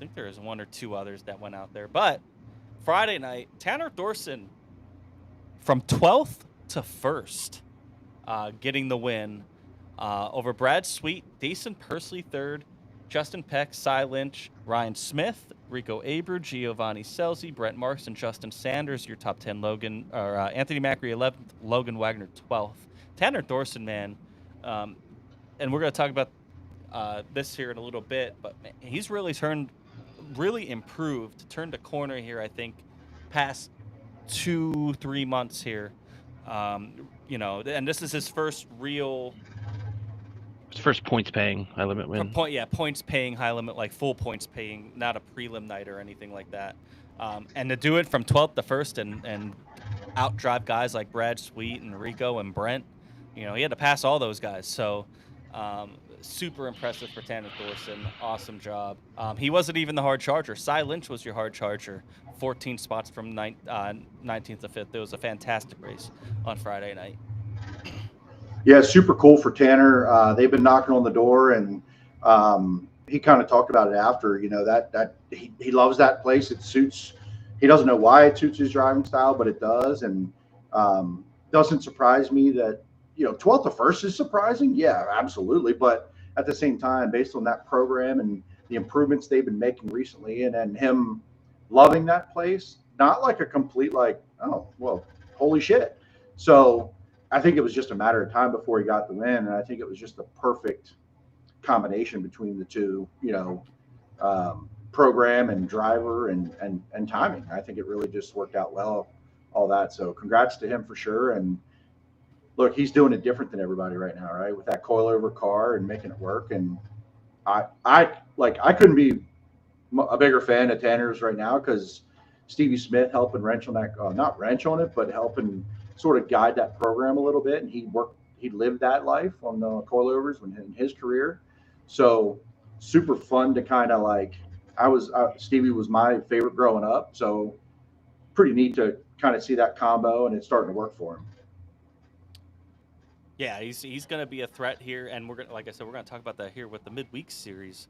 think there was one or two others that went out there. But Friday night, Tanner Thorson from 12th to 1st, getting the win over Brad Sweet, Dason Persley 3rd, Justin Peck, Cy Lynch, Ryan Smith, Rico Aber, Giovanni Selzy, Brent Marks, and Justin Sanders, your top 10. Anthony Macri 11th, Logan Wagner 12th. Tanner Thorson, man, and we're going to talk about this here in a little bit, but man, he's really improved, turned a corner here, I think, past 2-3 months here. And this is his first real His first points paying high limit win. points paying high limit, like full points paying, not a prelim night or anything like that. And to do it from 12th to 1st and outdrive guys like Brad Sweet and Rico and Brent, he had to pass all those guys. So super impressive for Tanner Thorson. Awesome job. He wasn't even the hard charger. Cy Lynch was your hard charger. 14 spots from 19th to 5th. It was a fantastic race on Friday night. Yeah, super cool for Tanner. They've been knocking on the door, and he kind of talked about it after. That he loves that place. It suits. He doesn't know why it suits his driving style, but it does, and doesn't surprise me that 12th to 1st is surprising. Yeah, absolutely. But at the same time, based on that program and the improvements they've been making recently, and then him loving that place, not like a complete oh well, holy shit. So I think it was just a matter of time before he got the win, and I think it was just a perfect combination between the two, program and driver and timing. I think it really just worked out well, all that. So congrats to him for sure. And look, he's doing it different than everybody right now, right? With that coilover car and making it work. And I couldn't be a bigger fan of Tanner's right now, because Stevie Smith helping wrench on that, not wrench on it, but helping sort of guide that program a little bit. And he lived that life on the coilovers in his career. So super fun to kind of Stevie was my favorite growing up. So pretty neat to kind of see that combo, and it's starting to work for him. Yeah, he's going to be a threat here, and we're going to talk about that here with the midweek series,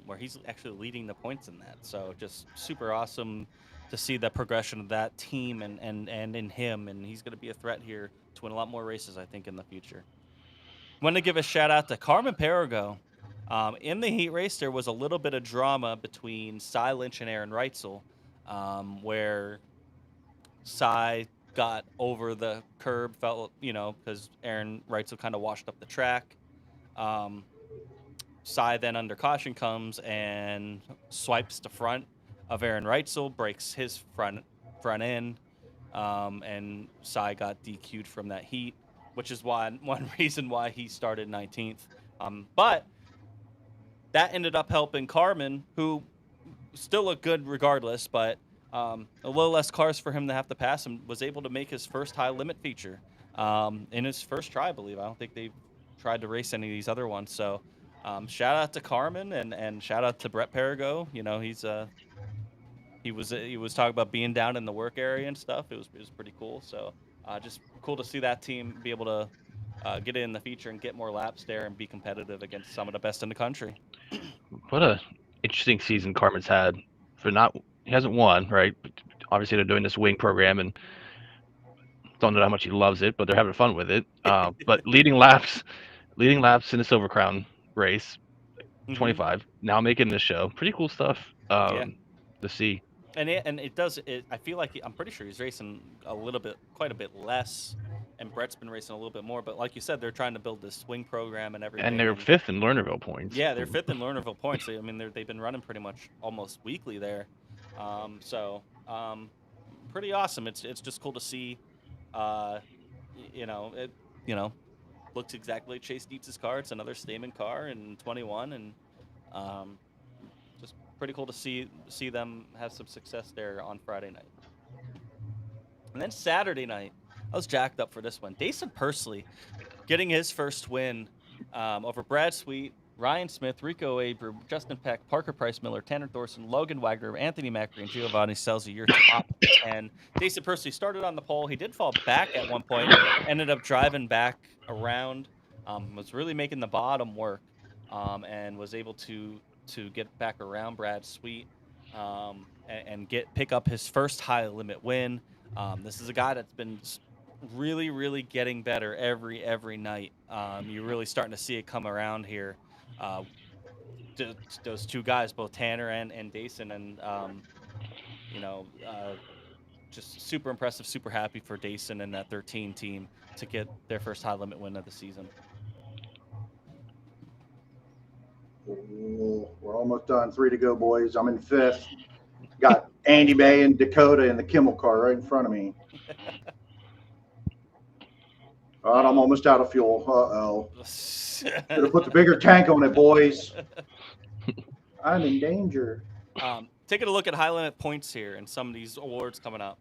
where he's actually leading the points in that. So just super awesome to see the progression of that team and in him, and he's going to be a threat here to win a lot more races, I think, in the future. Want to give a shout out to Carmen Perigo. In the heat race, there was a little bit of drama between Cy Lynch and Aaron Reitzel, where Cy got over the curb, felt, because Aaron Reitzel kind of washed up the track. Cy then under caution comes and swipes the front of Aaron Reitzel, breaks his front end, and Cy got DQ'd from that heat, which is one reason why he started 19th. But that ended up helping Carmen, who still looked good regardless, but a little less cars for him to have to pass, and was able to make his first high limit feature in his first try, I believe. I don't think they've tried to race any of these other ones. So shout out to Carmen and shout out to Brett Perigo. You know, he was talking about being down in the work area and stuff. It was pretty cool. So just cool to see that team be able to get in the feature and get more laps there and be competitive against some of the best in the country. What a interesting season Carmen's had. He hasn't won, right? Obviously, they're doing this wing program, and don't know how much he loves it, but they're having fun with it. But leading laps in the Silver Crown race, 25. Now making this show, pretty cool stuff. To see. And it does. I feel like I'm pretty sure he's racing quite a bit less, and Brett's been racing a little bit more. But like you said, they're trying to build this swing program and everything. And they're 5th in Lernerville points. Yeah, they're 5th in Lernerville points. I mean, they've been running pretty much almost weekly there. Pretty awesome. It's just cool to see. Looks exactly like Chase Dietz's car. It's another Stamen car in 21, and just pretty cool to see them have some success there on Friday night. And then Saturday night, I was jacked up for this one. Dason Pursley getting his first win over Brad Sweet, Ryan Smith, Rico Abreu, Justin Peck, Parker Price Miller, Tanner Thorson, Logan Wagner, Anthony Macri, and Giovanni Scelzi, your top 10. Dason Pursley started on the pole. He did fall back at one point, ended up driving back around, was really making the bottom work, and was able to get back around Brad Sweet and pick up his first high limit win. This is a guy that's been really, really getting better every night. You're really starting to see it come around here. Those two guys, both Tanner and Dason, and just super impressive, super happy for Dason and that 13 team to get their first high limit win of the season. Oh, we're almost done. 3 to go, boys. I'm in 5th. Got Andy May and Dakota in the Kimmel car right in front of me. All right, I'm almost out of fuel. Uh-oh. Should have put the bigger tank on it, boys. I'm in danger. Taking a look at high limit points here and some of these awards coming up.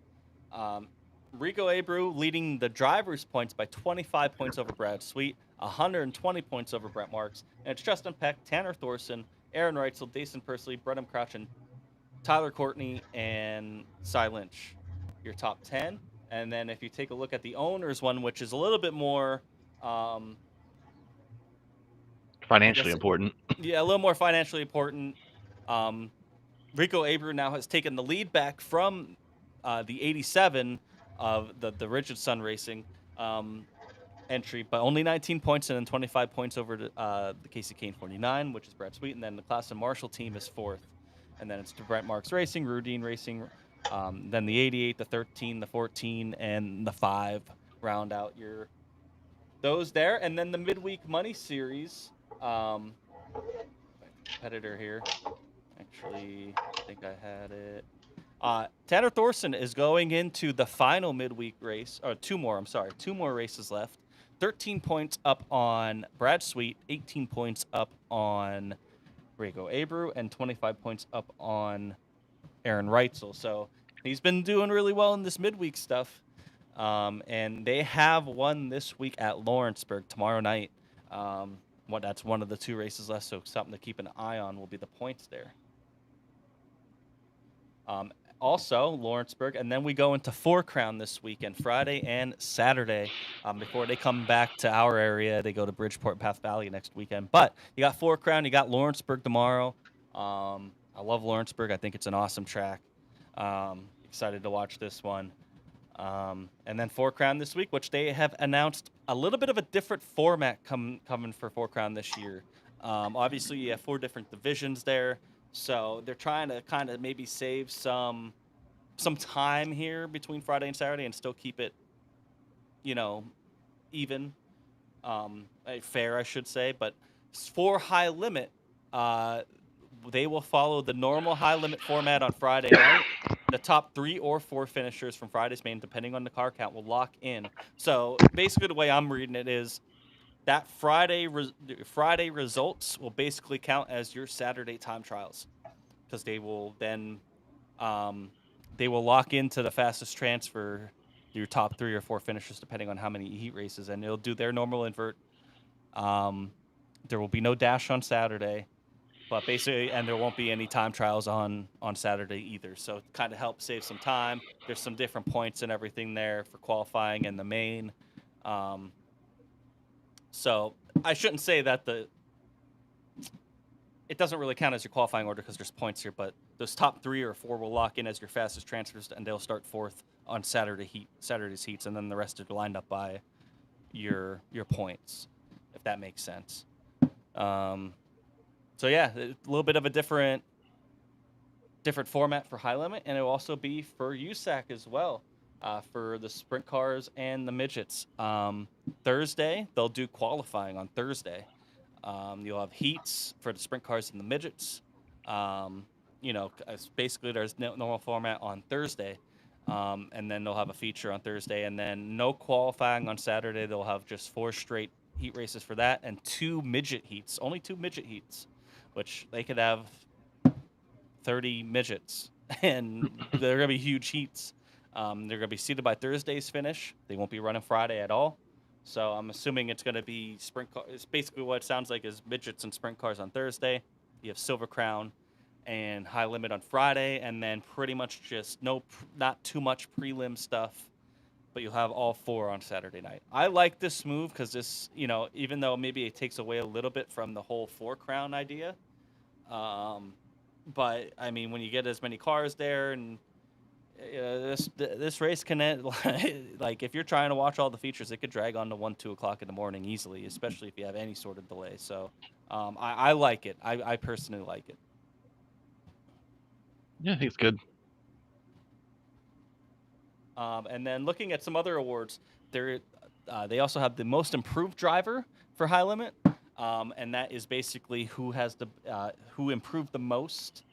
Rico Abreu leading the drivers' points by 25 points over Brad Sweet, 120 points over Brett Marks, and it's Justin Peck, Tanner Thorson, Aaron Reitzel, Dason Pursley, Brenham Crouch, and Tyler Courtney and Cy Lynch, your top 10. And then if you take a look at the owners one, which is a little bit more financially important. Yeah, a little more financially important. Rico Abreu now has taken the lead back from the 87 of the Rigid Sun Racing entry, but only 19 points and then 25 points over the Casey Kane 49, which is Brad Sweet, and then the Classen Marshall team is 4th. And then it's to Brent Marks Racing, Rudine Racing, then the 88, the 13, the 14, and the 5 round out those there. And then the midweek money series competitor here. Actually, I think I had it. Tanner Thorson is going into the final midweek race, or 2 more races left. 13 points up on Brad Sweet, 18 points up on Rico Abreu, and 25 points up on Aaron Reitzel. So he's been doing really well in this midweek stuff. And they have one this week at Lawrenceburg tomorrow night. That's one of the 2 races left, so something to keep an eye on will be the points there. Also, Lawrenceburg, and then we go into 4 Crown this weekend, Friday and Saturday. Before they come back to our area, they go to Bridgeport and Path Valley next weekend. But you got 4 Crown, you got Lawrenceburg tomorrow. I love Lawrenceburg. I think it's an awesome track. Excited to watch this one. And then 4 Crown this week, which they have announced a little bit of a different format coming for 4 Crown this year. Obviously, you have 4 different divisions there. So they're trying to kind of maybe save some time here between Friday and Saturday and still keep it, even, fair, I should say. But for high limit, they will follow the normal high limit format on Friday night. The top 3 or 4 finishers from Friday's main, depending on the car count, will lock in. So basically the way I'm reading it is that Friday results will basically count as your Saturday time trials. because they will then they will lock into the fastest transfer, your top 3 or 4 finishers, depending on how many heat races, and they'll do their normal invert. There will be no dash on Saturday, but basically, and there won't be any time trials on Saturday either. So it kind of helps save some time. There's some different points and everything there for qualifying and the main. So I shouldn't say that it doesn't really count as your qualifying order because there's points here, but those top 3 or 4 will lock in as your fastest transfers, and they'll start 4th on Saturday's heats, and then the rest are lined up by your points, if that makes sense. So yeah, a little bit of a different format for high limit, and it will also be for USAC as well, for the sprint cars and the midgets. Thursday, they'll do qualifying on Thursday. You'll have heats for the sprint cars and the midgets. Basically there's no normal format on Thursday, and then they'll have a feature on Thursday, and then no qualifying on Saturday. They'll have just 4 straight heat races for that, and 2 midget heats, only 2 midget heats, which they could have 30 midgets, and they're going to be huge heats. They're going to be seated by Thursday's finish. They won't be running Friday at all. So I'm assuming it's going to be sprint car. It's basically what it sounds like is midgets and sprint cars on Thursday. You have Silver Crown and High Limit on Friday, and then pretty much just not too much prelim stuff, but you'll have all 4 on Saturday night. I like this move because this, even though maybe it takes away a little bit from the whole 4 crown idea, but I mean, when you get as many cars there, and this race can end, like if you're trying to watch all the features, it could drag on to 1-2 o'clock in the morning easily, especially if you have any sort of delay. So I like it. I personally like it. Yeah, I think it's good. And then looking at some other awards, they also have the most improved driver for High Limit, and that is basically who improved the most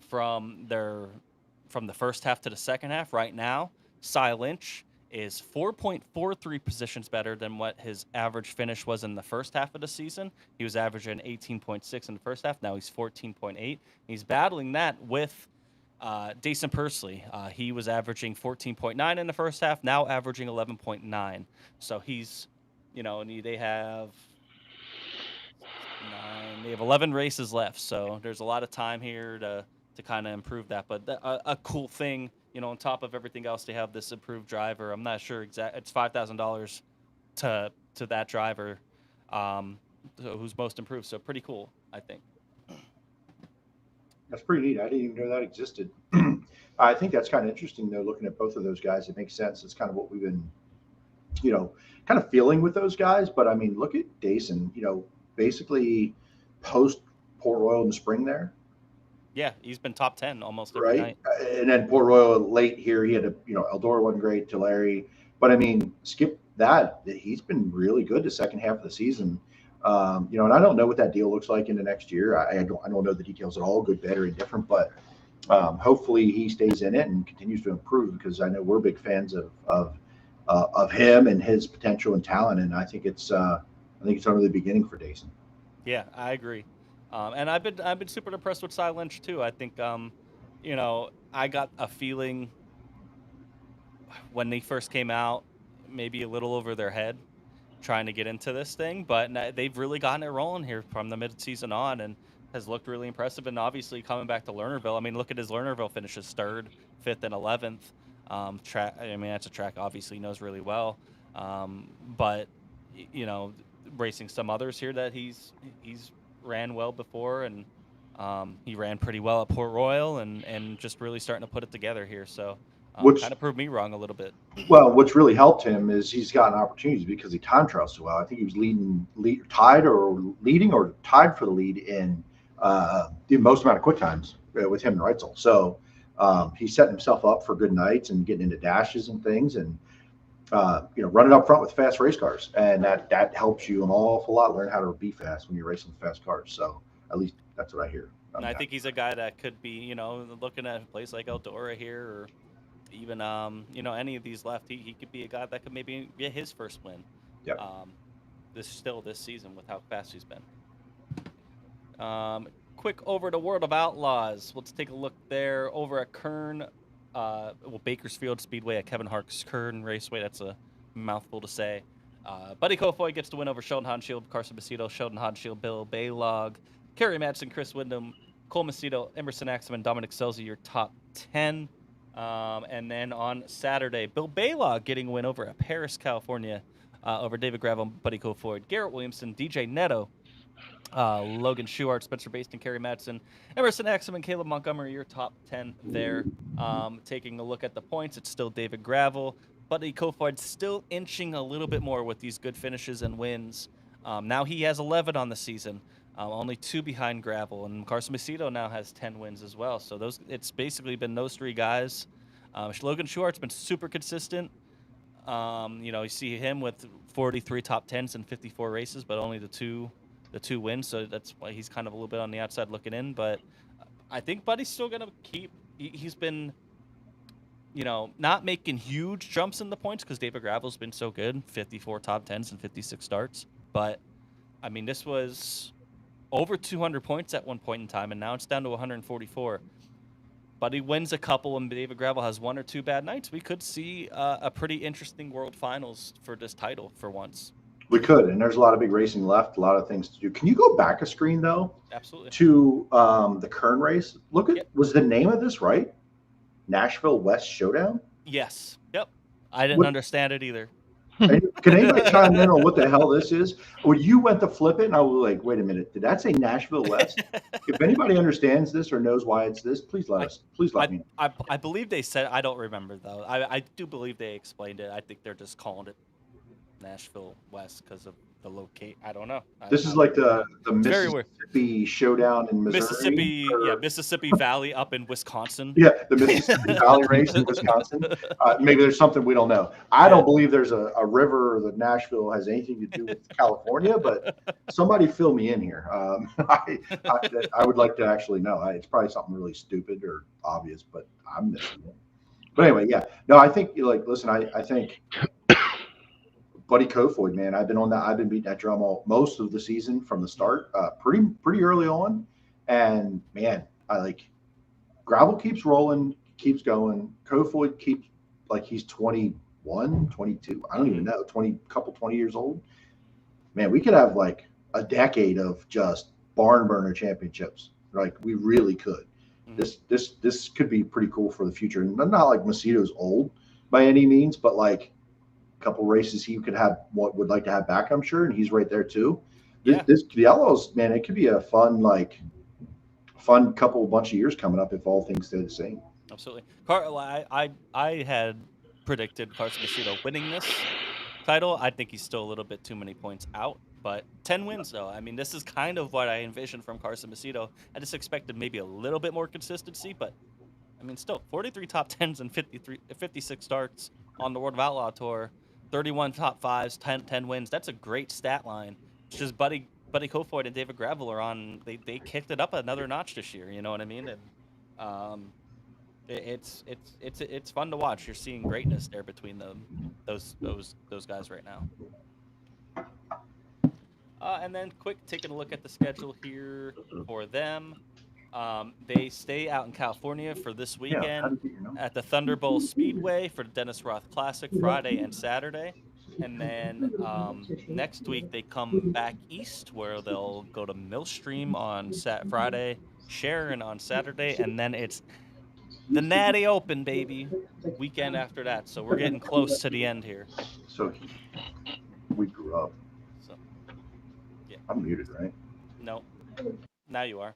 from the first half to the second half. Right now, Cy Lynch is 4.43 positions better than what his average finish was in the first half of the season. He was averaging 18.6 in the first half. Now he's 14.8. He's battling that with Dason Pursley. He was averaging 14.9 in the first half, now averaging 11.9. So he's, and they have 11 races left. So there's a lot of time here to kind of improve that. But a cool thing, on top of everything else, they have this improved driver. I'm not sure exactly. It's $5,000 to that driver, who's most improved. So pretty cool, I think. That's pretty neat. I didn't even know that existed. I think that's kind of interesting, though, looking at both of those guys. It makes sense. It's kind of what we've been, kind of feeling with those guys. But, I mean, look at Dason, basically post Port Royal in the spring there. Yeah, he's been top 10 almost every night. And then Port Royal late here, he had Eldora wasn't great, Tulare. But, I mean, skip that. He's been really good the second half of the season. And I don't know what that deal looks like in the next year. I don't know the details at all, good, bad, or indifferent, but hopefully he stays in it and continues to improve, because I know we're big fans of him and his potential and talent. And I think it's only the beginning for Dason. Yeah, I agree. And I've been super impressed with Cy Lynch too. I think, I got a feeling when they first came out, maybe a little over their head, trying to get into this thing, but they've really gotten it rolling here from the mid-season on, and has looked really impressive. And obviously coming back to Lernerville, I mean, look at his Lernerville finishes 3rd, 5th, and 11th. That's a track obviously he knows really well, but racing some others here that he's ran well before, and he ran pretty well at Port Royal, and just really starting to put it together here. So kind of proved me wrong a little bit. Well, what's really helped him is he's gotten opportunities because he time trials so well. I think he was tied for the lead in the most amount of quick times with him and Reitzel. So he's setting himself up for good nights and getting into dashes and things, and running up front with fast race cars, and that helps you an awful lot learn how to be fast when you're racing fast cars. So at least that's what I hear. And I think he's a guy that could be, looking at a place like Eldora here, or even any of these left, he could be a guy that could maybe get his first win. Yeah. This season with how fast he's been. quick over to World of Outlaws. Let's take a look there over at Kern, Bakersfield Speedway at Kevin Hark's Kern Raceway. That's a mouthful to say. Buddy Kofoid gets the win over Sheldon Hanshield, Carson Macedo, Sheldon Hanshield, Bill Baylog, Kerry Madsen, Chris Wyndham, Cole Macedo, Emerson Axelman, Dominic Selzy, your top 10. And then on Saturday, Bill Baylog getting a win over at Paris, California, over David Gravel, Buddy Kofoid, Garrett Williamson, DJ Neto, Logan Schuart, Spencer Baston, Kerry Madsen, Emerson Axelman, Caleb Montgomery, your top 10 there. Taking a look at the points, it's still David Gravel. Buddy Kofoid still inching a little bit more with these good finishes and wins. Now he has 11 on the season, only 2 behind Gravel, and Carson Macedo now has 10 wins as well. So it's basically been those 3 guys. Logan Schuart's been super consistent. You see him with 43 top 10s and 54 races, but only the two wins. So that's why he's kind of a little bit on the outside looking in. But I think Buddy's still gonna keep. He's been, not making huge jumps in the points because David Gravel's been so good, 54 top 10s and 56 starts. But I mean, this was over 200 points at one point in time, and now it's down to 144. Buddy wins a couple, and David Gravel has 1 or 2 bad nights. We could see a pretty interesting World Finals for this title for once. We could, and there's a lot of big racing left, a lot of things to do. Can you go back a screen, though? Absolutely. To the Kern race? Look at, was the name of this right? Nashville West Showdown? Yes. Yep. I didn't understand it either. Can anybody chime in on what the hell this is? When you went to flip it, and I was like, wait a minute, did that say Nashville West? If anybody understands this or knows why it's this, please let us. Please let me know. I believe they said, I don't remember, though. I do believe they explained it. I think they're just calling it Nashville West because of the locate. I don't know. This is like the Mississippi Showdown in Missouri. Mississippi Valley up in Wisconsin. Yeah, the Mississippi Valley race in Wisconsin. Maybe there's something we don't know. I don't believe there's a river that Nashville has anything to do with California, but somebody fill me in here. I would like to actually know. It's probably something really stupid or obvious, but I'm missing it. But anyway, yeah. No, I think listen, I think Buddy Kofoid, man, I've been beating that drum most of the season from the start, pretty early on. And man, Gravel keeps rolling, keeps going. Kofoid keeps he's 21, 22. I don't even know, 20 years old. Man, we could have a decade of just barn burner championships. We really could. Mm-hmm. This could be pretty cool for the future. And not like Macedo's old by any means, but couple races he could have would like to have back, I'm sure, and he's right there too. The Outlaws, man, it could be a fun bunch of years coming up if all things stay the same. Absolutely. I had predicted Carson Macedo winning this title. I think he's still a little bit too many points out, but 10 wins though. I mean, this is kind of what I envisioned from Carson Macedo. I just expected maybe a little bit more consistency, but I mean, still 43 top 10s and 56 starts on the World of Outlaw Tour. 31 top 5s, 10 wins. That's a great stat line. It's just Buddy Kofoid and David Gravel are on. They kicked it up another notch this year. You know what I mean? And it's fun to watch. You're seeing greatness there between them, those guys right now. And then taking a look at the schedule here for them. They stay out in California for this weekend at the Thunderbolt Speedway for the Dennis Roth Classic Friday and Saturday. And then next week they come back east where they'll go to Millstream on Friday, Sharon on Saturday, and then it's the Natty Open, baby, weekend after that. So we're getting close to the end here. So we grew up. So, yeah. I'm muted, right? No. Now you are.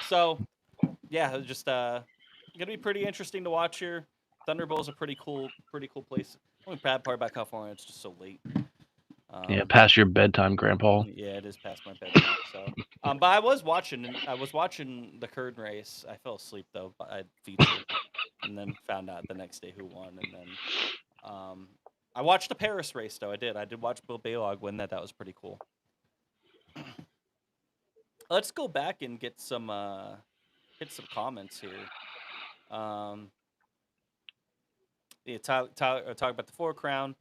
So yeah, just gonna be pretty interesting to watch here. Thunderbolt's a pretty cool place. The only bad part about California, it's just so late. Past your bedtime, Grandpa. Yeah, it is past my bedtime. So, but I was watching the Kern race. I fell asleep though. I featured, and then found out the next day who won, and then I watched the Paris race though. I did watch Bill Baylog win that. That was pretty cool. Let's go back and get some comments here. Talk about the 4 Crown,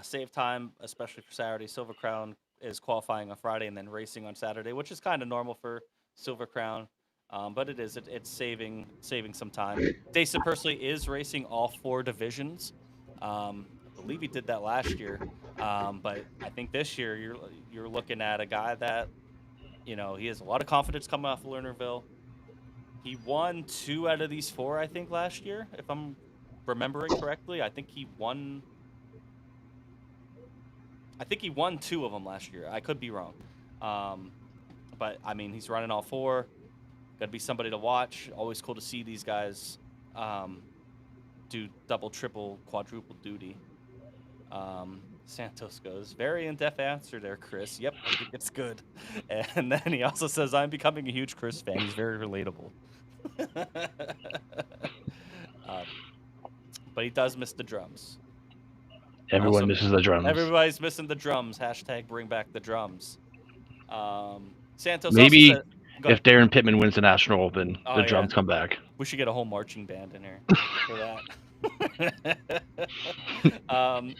save time, especially for Saturday. Silver Crown is qualifying on Friday and then racing on Saturday, which is kind of normal for Silver Crown. But it's saving some time. Jason personally is racing all 4 divisions. I believe he did that last year, but I think this year you're looking at a guy that, he has a lot of confidence coming off of Lernerville. He won 2 out of these 4, I think, last year, if I'm remembering correctly. I think he won 2 of them last year. I could be wrong, but I mean, he's running all 4. Got to be somebody to watch. Always cool to see these guys do double, triple, quadruple duty. Santos goes, very in-depth answer there, Chris. Yep, I think it's good. And then he also says, I'm becoming a huge Chris fan. He's very relatable. But he does miss the drums. Everyone misses the drums. Everybody's missing the drums. # bring back the drums. Santos Maybe also said, if Darren Pittman wins the National, then the drums yeah. come back. We should get a whole marching band in here for that.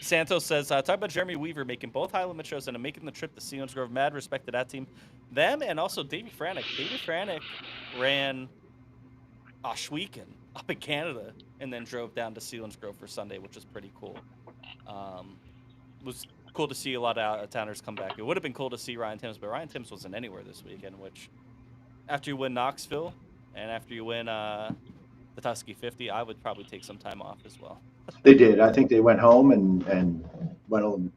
Santos says, talk about Jeremy Weaver making both high limit shows and making the trip to Selinsgrove. Mad respect to that team. Them and also Davey Franick. Davey Franick ran Oshweekon up in Canada and then drove down to Selinsgrove for Sunday, which was pretty cool. It was cool to see a lot of out-of-towners come back. It would have been cool to see Ryan Timms, but Ryan Timms wasn't anywhere this weekend, which after you win Knoxville and after you win the Tusky 50, I would probably take some time off as well. They did. I think they went home and went on,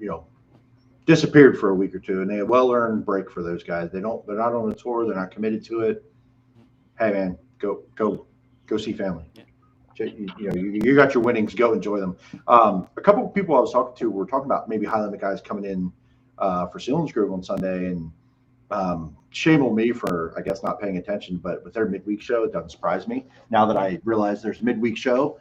disappeared for a week or 2, and they had well-earned break for those guys. They're not on a tour. They're not committed to it. Hey, man, go see family. Yeah. You got your winnings. Go enjoy them. A couple of people I was talking to were talking about maybe high limit guys coming in for Selinsgrove on Sunday, and shame on me for, I guess, not paying attention. But with their midweek show, it doesn't surprise me. Now that I realize there's a midweek show,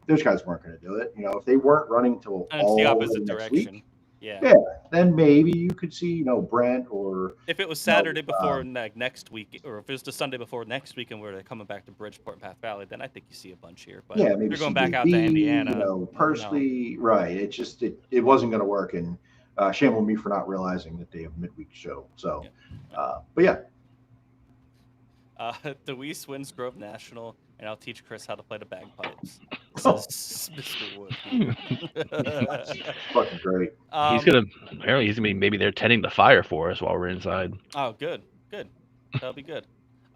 those guys weren't going to do it. If they weren't running till all the opposite next direction. week, Yeah, then maybe you could see, Brent or if it was Saturday before next week, or if it was the Sunday before next week, and we're coming back to Bridgeport and Path Valley, then I think you see a bunch here. But maybe you're going back out to Indiana. Personally, right? It just it wasn't going to work, and shame on me for not realizing that they have midweek show. So, but yeah. Deweese wins Grove National, and I'll teach Chris how to play the bagpipes. Says Mr. Wood. That's fucking great. He's gonna be maybe they're tending the fire for us while we're inside. Oh, good. That'll be good.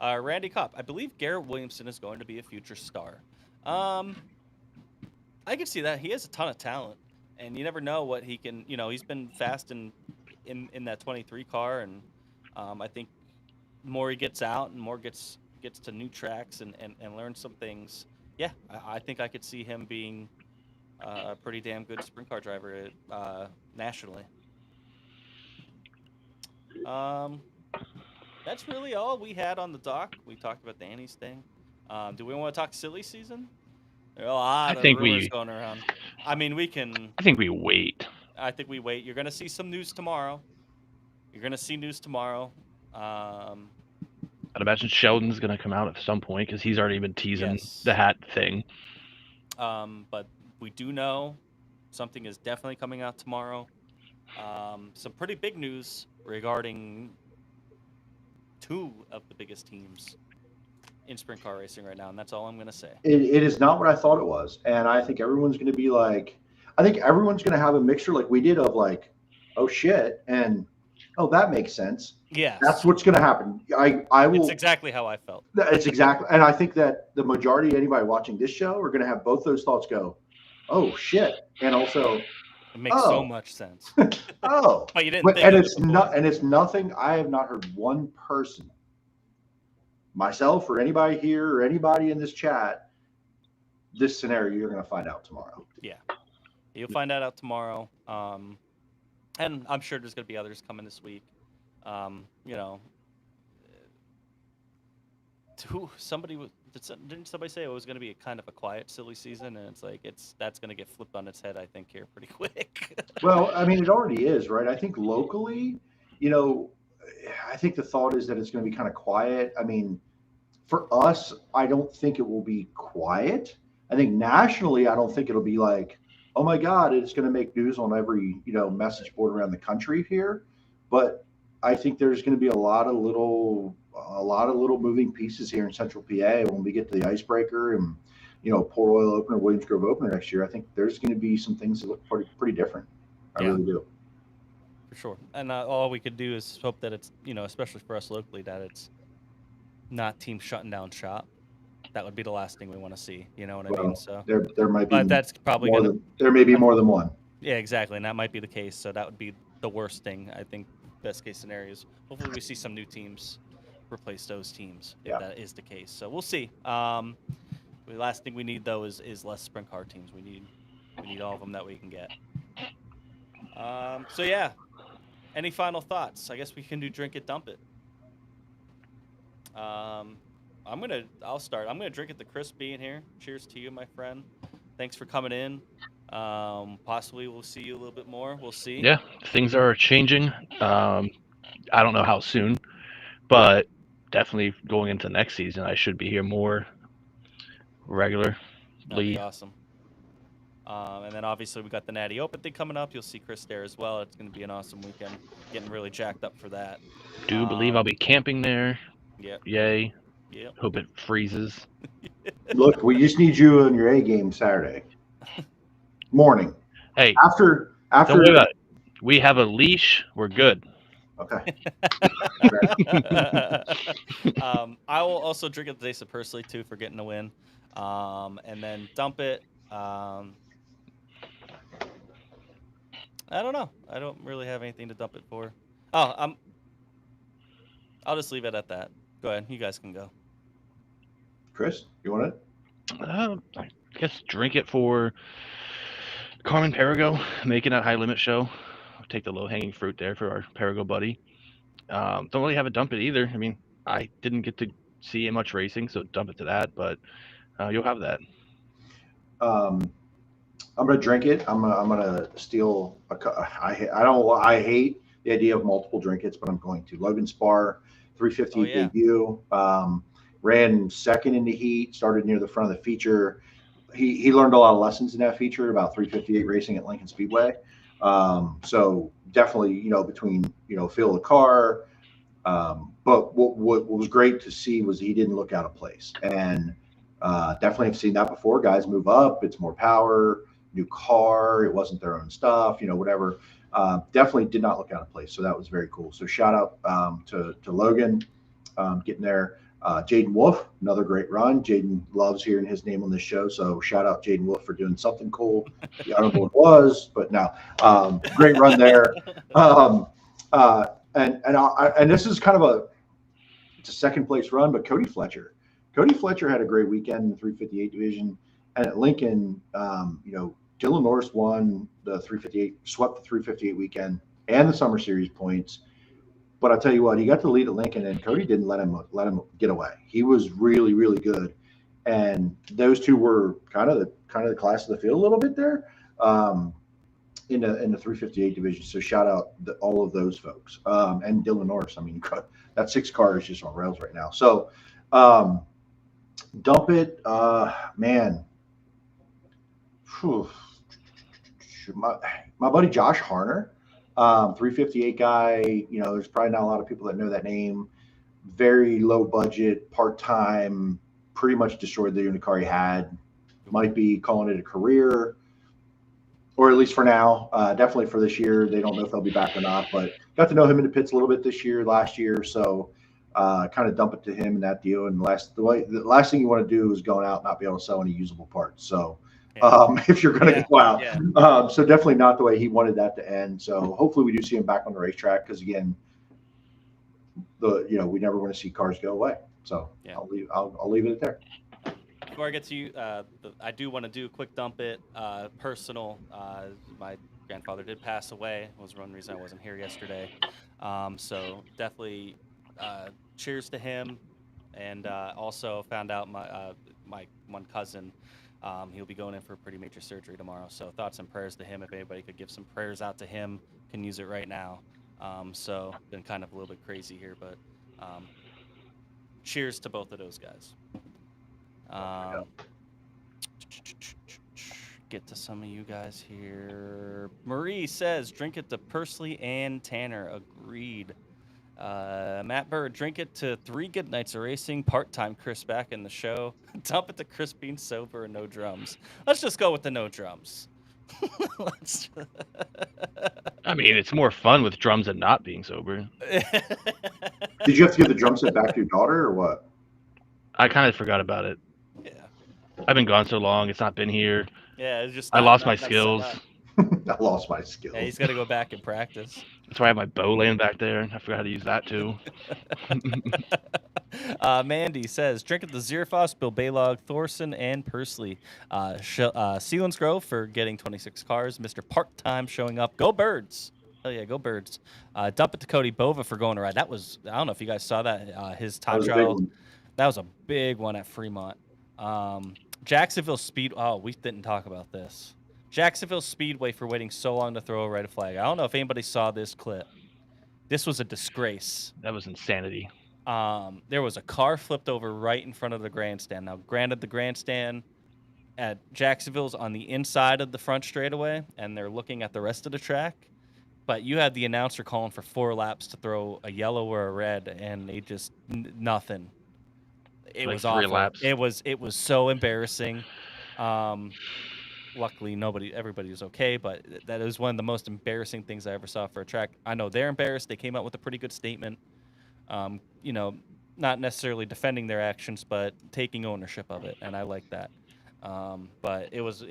Randy Kopp, I believe Garrett Williamson is going to be a future star. I can see that. He has a ton of talent, and you never know what he can. He's been fast in that 23 car, and I think the more he gets out and more gets to new tracks and learns some things. Yeah, I think I could see him being a pretty damn good sprint car driver nationally. That's really all we had on the dock. We talked about Danny's thing. Do we want to talk silly season? There are a lot of rumors going around. I mean, we can. I think we wait. I think we wait. You're going to see some news tomorrow. I'd imagine Sheldon's going to come out at some point because he's already been teasing the hat thing. But we do know something is definitely coming out tomorrow. Some pretty big news regarding 2 of the biggest teams in sprint car racing right now, and that's all I'm going to say. It is not what I thought it was, and I think everyone's going to be like, I think everyone's going to have a mixture like we did of like, oh shit, and oh, that makes sense. Yeah, that's what's going to happen. I will. It's exactly how I felt. It's exactly, and I think that the majority of anybody watching this show are going to have both those thoughts go, oh shit, and also it makes so much sense. Oh, but you didn't. And it's not, and it's nothing. I have not heard one person, myself or anybody here or anybody in this chat, this scenario you're going to find out tomorrow. Yeah, you'll find out tomorrow. And I'm sure there's going to be others coming this week. Didn't somebody say it was going to be a kind of a quiet, silly season? And it's like that's going to get flipped on its head, I think, here pretty quick. Well, I mean, it already is, right? I think locally, I think the thought is that it's going to be kind of quiet. I mean, for us, I don't think it will be quiet. I think nationally, I don't think it'll be like, oh my God, it's going to make news on every, message board around the country here. but I think there's going to be a lot of little moving pieces here in Central PA when we get to the icebreaker and Port Royal Opener, Williamsgrove Opener next year. I think there's going to be some things that look pretty different. I really do. For sure. And all we could do is hope that it's, especially for us locally, that it's not teams shutting down shop. That would be the last thing we want to see. You know what I mean? So there might be, but that's probably going to. There may be more than one. Yeah, exactly, and that might be the case. So that would be the worst thing. I think best case scenario is hopefully we see some new teams replace those teams if that is the case. So we'll see. The last thing we need though is less sprint car teams. We need all of them that we can get. So yeah. Any final thoughts? I guess we can do drink it, dump it. I'll start. I'm gonna drink it to Chris being here. Cheers to you, my friend. Thanks for coming in. Possibly we'll see you a little bit more. We'll see. Yeah, things are changing. I don't know how soon, but definitely going into next season, I should be here more regularly. That'd be awesome. And then obviously we got the Natty Open thing coming up. You'll see Chris there as well. It's going to be an awesome weekend. Getting really jacked up for that. Do believe I'll be camping there. Yep. Yay. Yep. Hope it freezes. Look, we just need you in your A game Saturday morning. Hey, after don't worry about it. We have a leash. We're good. Okay. I will also drink it today, so personally too, for getting the win. And then dump it. I don't know. I don't really have anything to dump it for. I'll just leave it at that. Go ahead. You guys can go. Chris, you want it? I guess drink it for Carmen Perigo, making that high limit show. Take the low hanging fruit there for our Perigo buddy. Don't really have a dump it either. I mean, I didn't get to see much racing, so dump it to that, but you'll have that. I'm gonna drink it. I'm gonna steal I hate the idea of multiple drink it's, but I'm going to. Logan Spar, 350 debut. Ran second in the heat. Started near the front of the feature. He learned a lot of lessons in that feature about 358 racing at Lincoln Speedway. So definitely, between feel the car. But what was great to see was he didn't look out of place, and definitely have seen that before. Guys move up. It's more power. New car, it wasn't their own stuff, whatever. Definitely did not look out of place. So that was very cool. So shout out to Logan getting there. Jaden Wolf, another great run. Jaden loves hearing his name on this show. So shout out Jaden Wolf for doing something cool. I don't know what it was, but no, great run there. And this is kind of it's a second place run, but Cody Fletcher had a great weekend in the 358 division. And at Lincoln, Dylan Norris won the 358, swept the 358 weekend and the Summer Series points. But I'll tell you what, he got the lead at Lincoln, and Cody didn't let him get away. He was really, really good, and those two were kind of the class of the field a little bit there in the 358 division. So shout out all of those folks and Dylan Norris. I mean, that 6 car is just on rails right now. So dump it, man. Whew. My buddy Josh Harner, 358 guy. There's probably not a lot of people that know that name. Very low budget, part-time, pretty much destroyed the unit car he had. Might be calling it a career, or at least for now. Definitely for this year. They don't know if they'll be back or not, but got to know him in the pits a little bit last year. So kind of dump it to him in that deal. And the last thing you want to do is going out and not be able to sell any usable parts. So if you're going to go out. So definitely not the way he wanted that to end. So hopefully we do see him back on the racetrack, because again, we never want to see cars go away. So I'll leave it there. Before I get to you, I do want to do a quick dump it, personal. My grandfather did pass away. It was one reason I wasn't here yesterday. So definitely cheers to him. And also found out my one cousin, he'll be going in for pretty major surgery tomorrow. So thoughts and prayers to him. If anybody could give some prayers out to him, can use it right now. So been kind of a little bit crazy here, but cheers to both of those guys. get to some of you guys here. Marie says, drink it to Pursley and Tanner. Agreed. Matt Bird, drink it to 3 good nights of racing. Part-time Chris back in the show. Dump it to Chris being sober and no drums. Let's just go with the no drums. I mean, it's more fun with drums than not being sober. Did you have to give the drum set back to your daughter or what? I kind of forgot about it. Yeah. I've been gone so long; it's not been here. Yeah, it's just I lost my skills. I lost my skills. Yeah, he's got to go back and practice. That's why I have my bow laying back there. I forgot how to use that too. Mandy says, drink at the Zerfoss, Bill Baylog, Thorson, and Pursley. Selinsgrove for getting 26 cars. Mr. Part-Time showing up. Go Birds. Oh, yeah, go Birds. Dump it to Cody Bova for going to ride. That was, I don't know if you guys saw that. His time trial. That was a big one at Fremont. Jacksonville Speed. Oh, we didn't talk about this. Jacksonville Speedway for waiting so long to throw a red flag. I don't know if anybody saw this clip. This was a disgrace. That was insanity. There was a car flipped over right in front of the grandstand. Now, granted, the grandstand at Jacksonville's on the inside of the front straightaway, and they're looking at the rest of the track. But you had the announcer calling for 4 laps to throw a yellow or a red, and they just nothing. It Like was 3 awful. laps. It was so embarrassing. Luckily, everybody was okay, but that is one of the most embarrassing things I ever saw for a track. I know they're embarrassed. They came out with a pretty good statement. You know, not necessarily defending their actions, but taking ownership of it, and I like that. But it was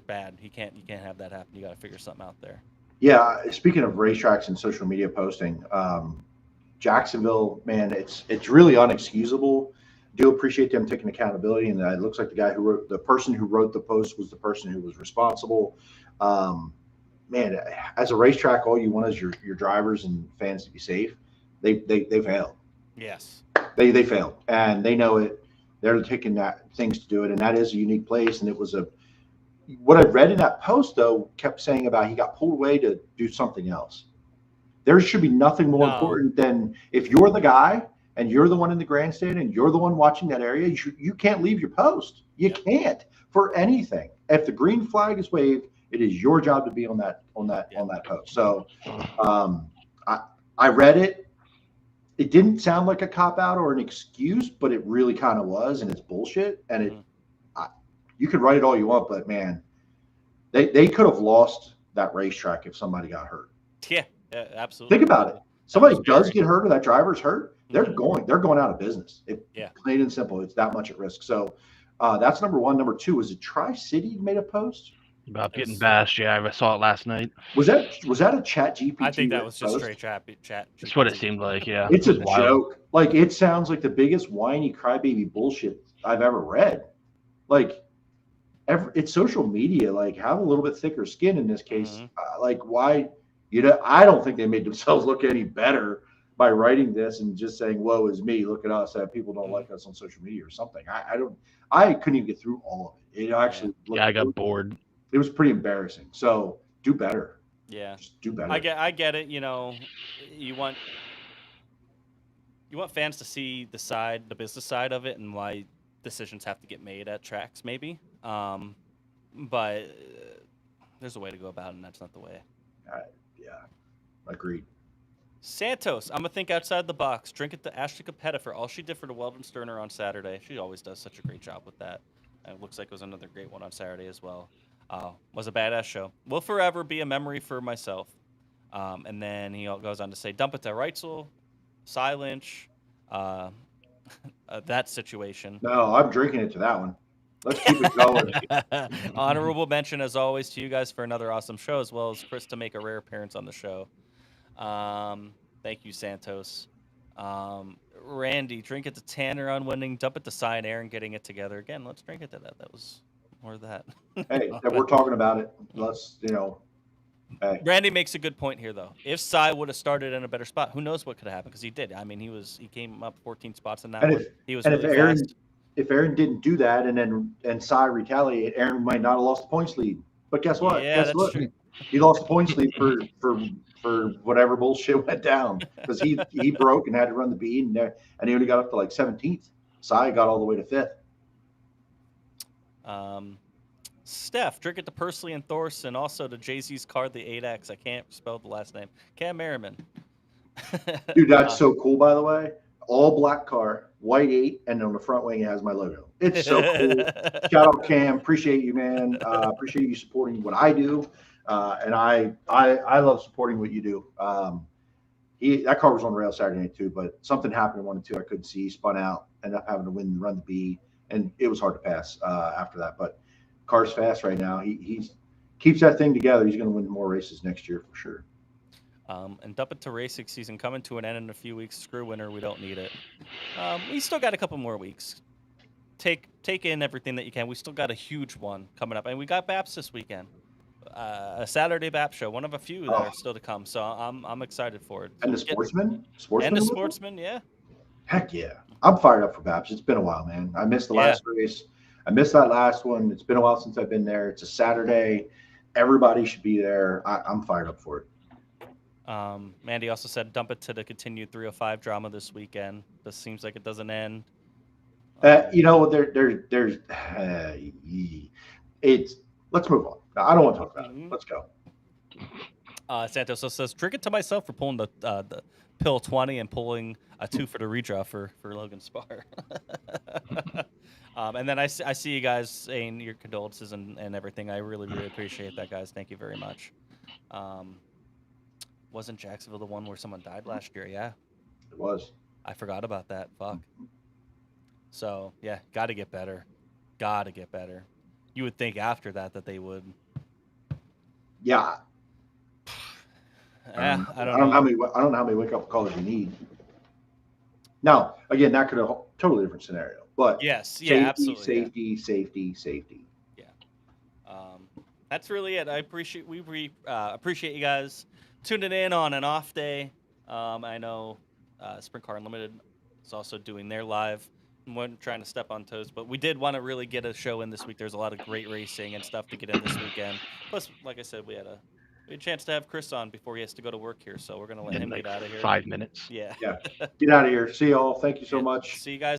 bad. You can't have that happen. You got to figure something out there. Yeah, speaking of racetracks and social media posting, Jacksonville, man, it's really unexcusable. Do appreciate them taking accountability, and it looks like the person who wrote the post was the person who was responsible. Man, as a racetrack, all you want is your drivers and fans to be safe. They failed. Yes, they failed, and they know it. They're taking things to do it, and that is a unique place. And it was what I read in that post though kept saying about he got pulled away to do something else. There should be nothing more important than if you're the guy and you're the one in the grandstand and you're the one watching that area, you can't leave your post. You can't for anything. If the green flag is waved, it is your job to be on that post. So I read it. It didn't sound like a cop out or an excuse, but it really kind of was, and it's bullshit. And you could write it all you want, but man, they could have lost that racetrack if somebody got hurt. Yeah, absolutely. Think about it. Somebody does get hurt or that driver's hurt, they're going out of business. Plain and simple. It's that much at risk. So that's number one. Number two, is it Tri-City made a post about getting bashed? Yeah, I saw it last night. Was that a Chat GPT? I think that was just post? straight chat. That's what it seemed like. Yeah, It's a joke. Like, it sounds like the biggest whiny crybaby bullshit I've ever read. Like, it's social media. Like, have a little bit thicker skin in this case. Like, why? I don't think they made themselves look any better by writing this and just saying, "Woe is me, look at us." That people don't like us on social media or something. I couldn't even get through all of it. It actually, I got bored. It was pretty embarrassing. So do better. Yeah, just do better. I get it. You know, you want fans to see the business side of it, and why decisions have to get made at tracks, maybe. But there's a way to go about it, and that's not the way. Yeah, agreed. Santos, I'm going to think outside the box. Drink it to Ashley Capetta for all she did for the Weldon Sterner on Saturday. She always does such a great job with that. And it looks like it was another great one on Saturday as well. Was a badass show. Will forever be a memory for myself. And then he goes on to say, dump it to Reitzel, Cy Lynch, that situation. No, I'm drinking it to that one. Let's keep it going. Honorable mention, as always, to you guys for another awesome show, as well as Chris to make a rare appearance on the show. Thank you, Santos. Randy, drink it to Tanner on winning. Dump it to Cy and Aaron getting it together. Again, let's drink it to that. That was more of that. Hey, we're talking about it. Let's, Hey. Randy makes a good point here, though. If Cy would have started in a better spot, who knows what could have happened? Because he did. I mean, he came up 14 spots in that one. He was really fast. If Aaron didn't do that and Cy retaliate, Aaron might not have lost the points lead. But guess what? Yeah, that's true. He lost the points lead for whatever bullshit went down because he broke and had to run the bead and he only got up to like 17th. Cy got all the way to 5th. Steph, drink it to Persley and Thorson, also to Jay-Z's car, the 8X. I can't spell the last name. Cam Merriman. Dude, that's so cool, by the way. All black car, white 8, and on the front wing it has my logo. It's so cool. Shout out Cam, appreciate you, man. Appreciate you supporting what I do, and I love supporting what you do. That car was on the rail Saturday night too, but something happened in 1 and 2 I couldn't see. He spun out, ended up having to run the B, and it was hard to pass after that. But car's fast right now. He keeps that thing together. He's going to win more races next year for sure. And dump it to racing season coming to an end in a few weeks. Screw winter, we don't need it. We still got a couple more weeks. Take in everything that you can. We still got a huge one coming up, and we got BAPS this weekend. A Saturday BAP show, one of a few that are still to come. So I'm excited for it. And the sportsman, and the sportsman, yeah. Heck yeah, I'm fired up for BAPS. It's been a while, man. I missed the last race. I missed that last one. It's been a while since I've been there. It's a Saturday. Everybody should be there. I'm fired up for it. Mandy also said dump it to the continued 305 drama this weekend. This seems like it doesn't end. There's it's. Let's move on. I don't want to talk about it. Let's go. Santos also says drink it to myself for pulling the pill 20 and pulling a 2 for the redraw for Logan Spar. And then I see you guys saying your condolences and everything. I really appreciate that, guys. Thank you very much. Wasn't Jacksonville the one where someone died last year? Yeah, it was. I forgot about that. Fuck. So yeah, got to get better. Got to get better. You would think after that they would. Yeah. I don't know how many wake up calls you need. Now, again, that could have a totally different scenario, but yes, absolutely, safety. Yeah. That's really it. We appreciate you guys tuning in on an off day. I know Sprint Car Unlimited is also doing their live. Wasn't trying to step on toes, but we did want to really get a show in this week. There's a lot of great racing and stuff to get in this weekend. Plus, like I said, we had a chance to have Chris on before he has to go to work here, so we're gonna let him get out of here. 5 minutes. Yeah. Get out of here. See y'all. Thank you so much. See you guys.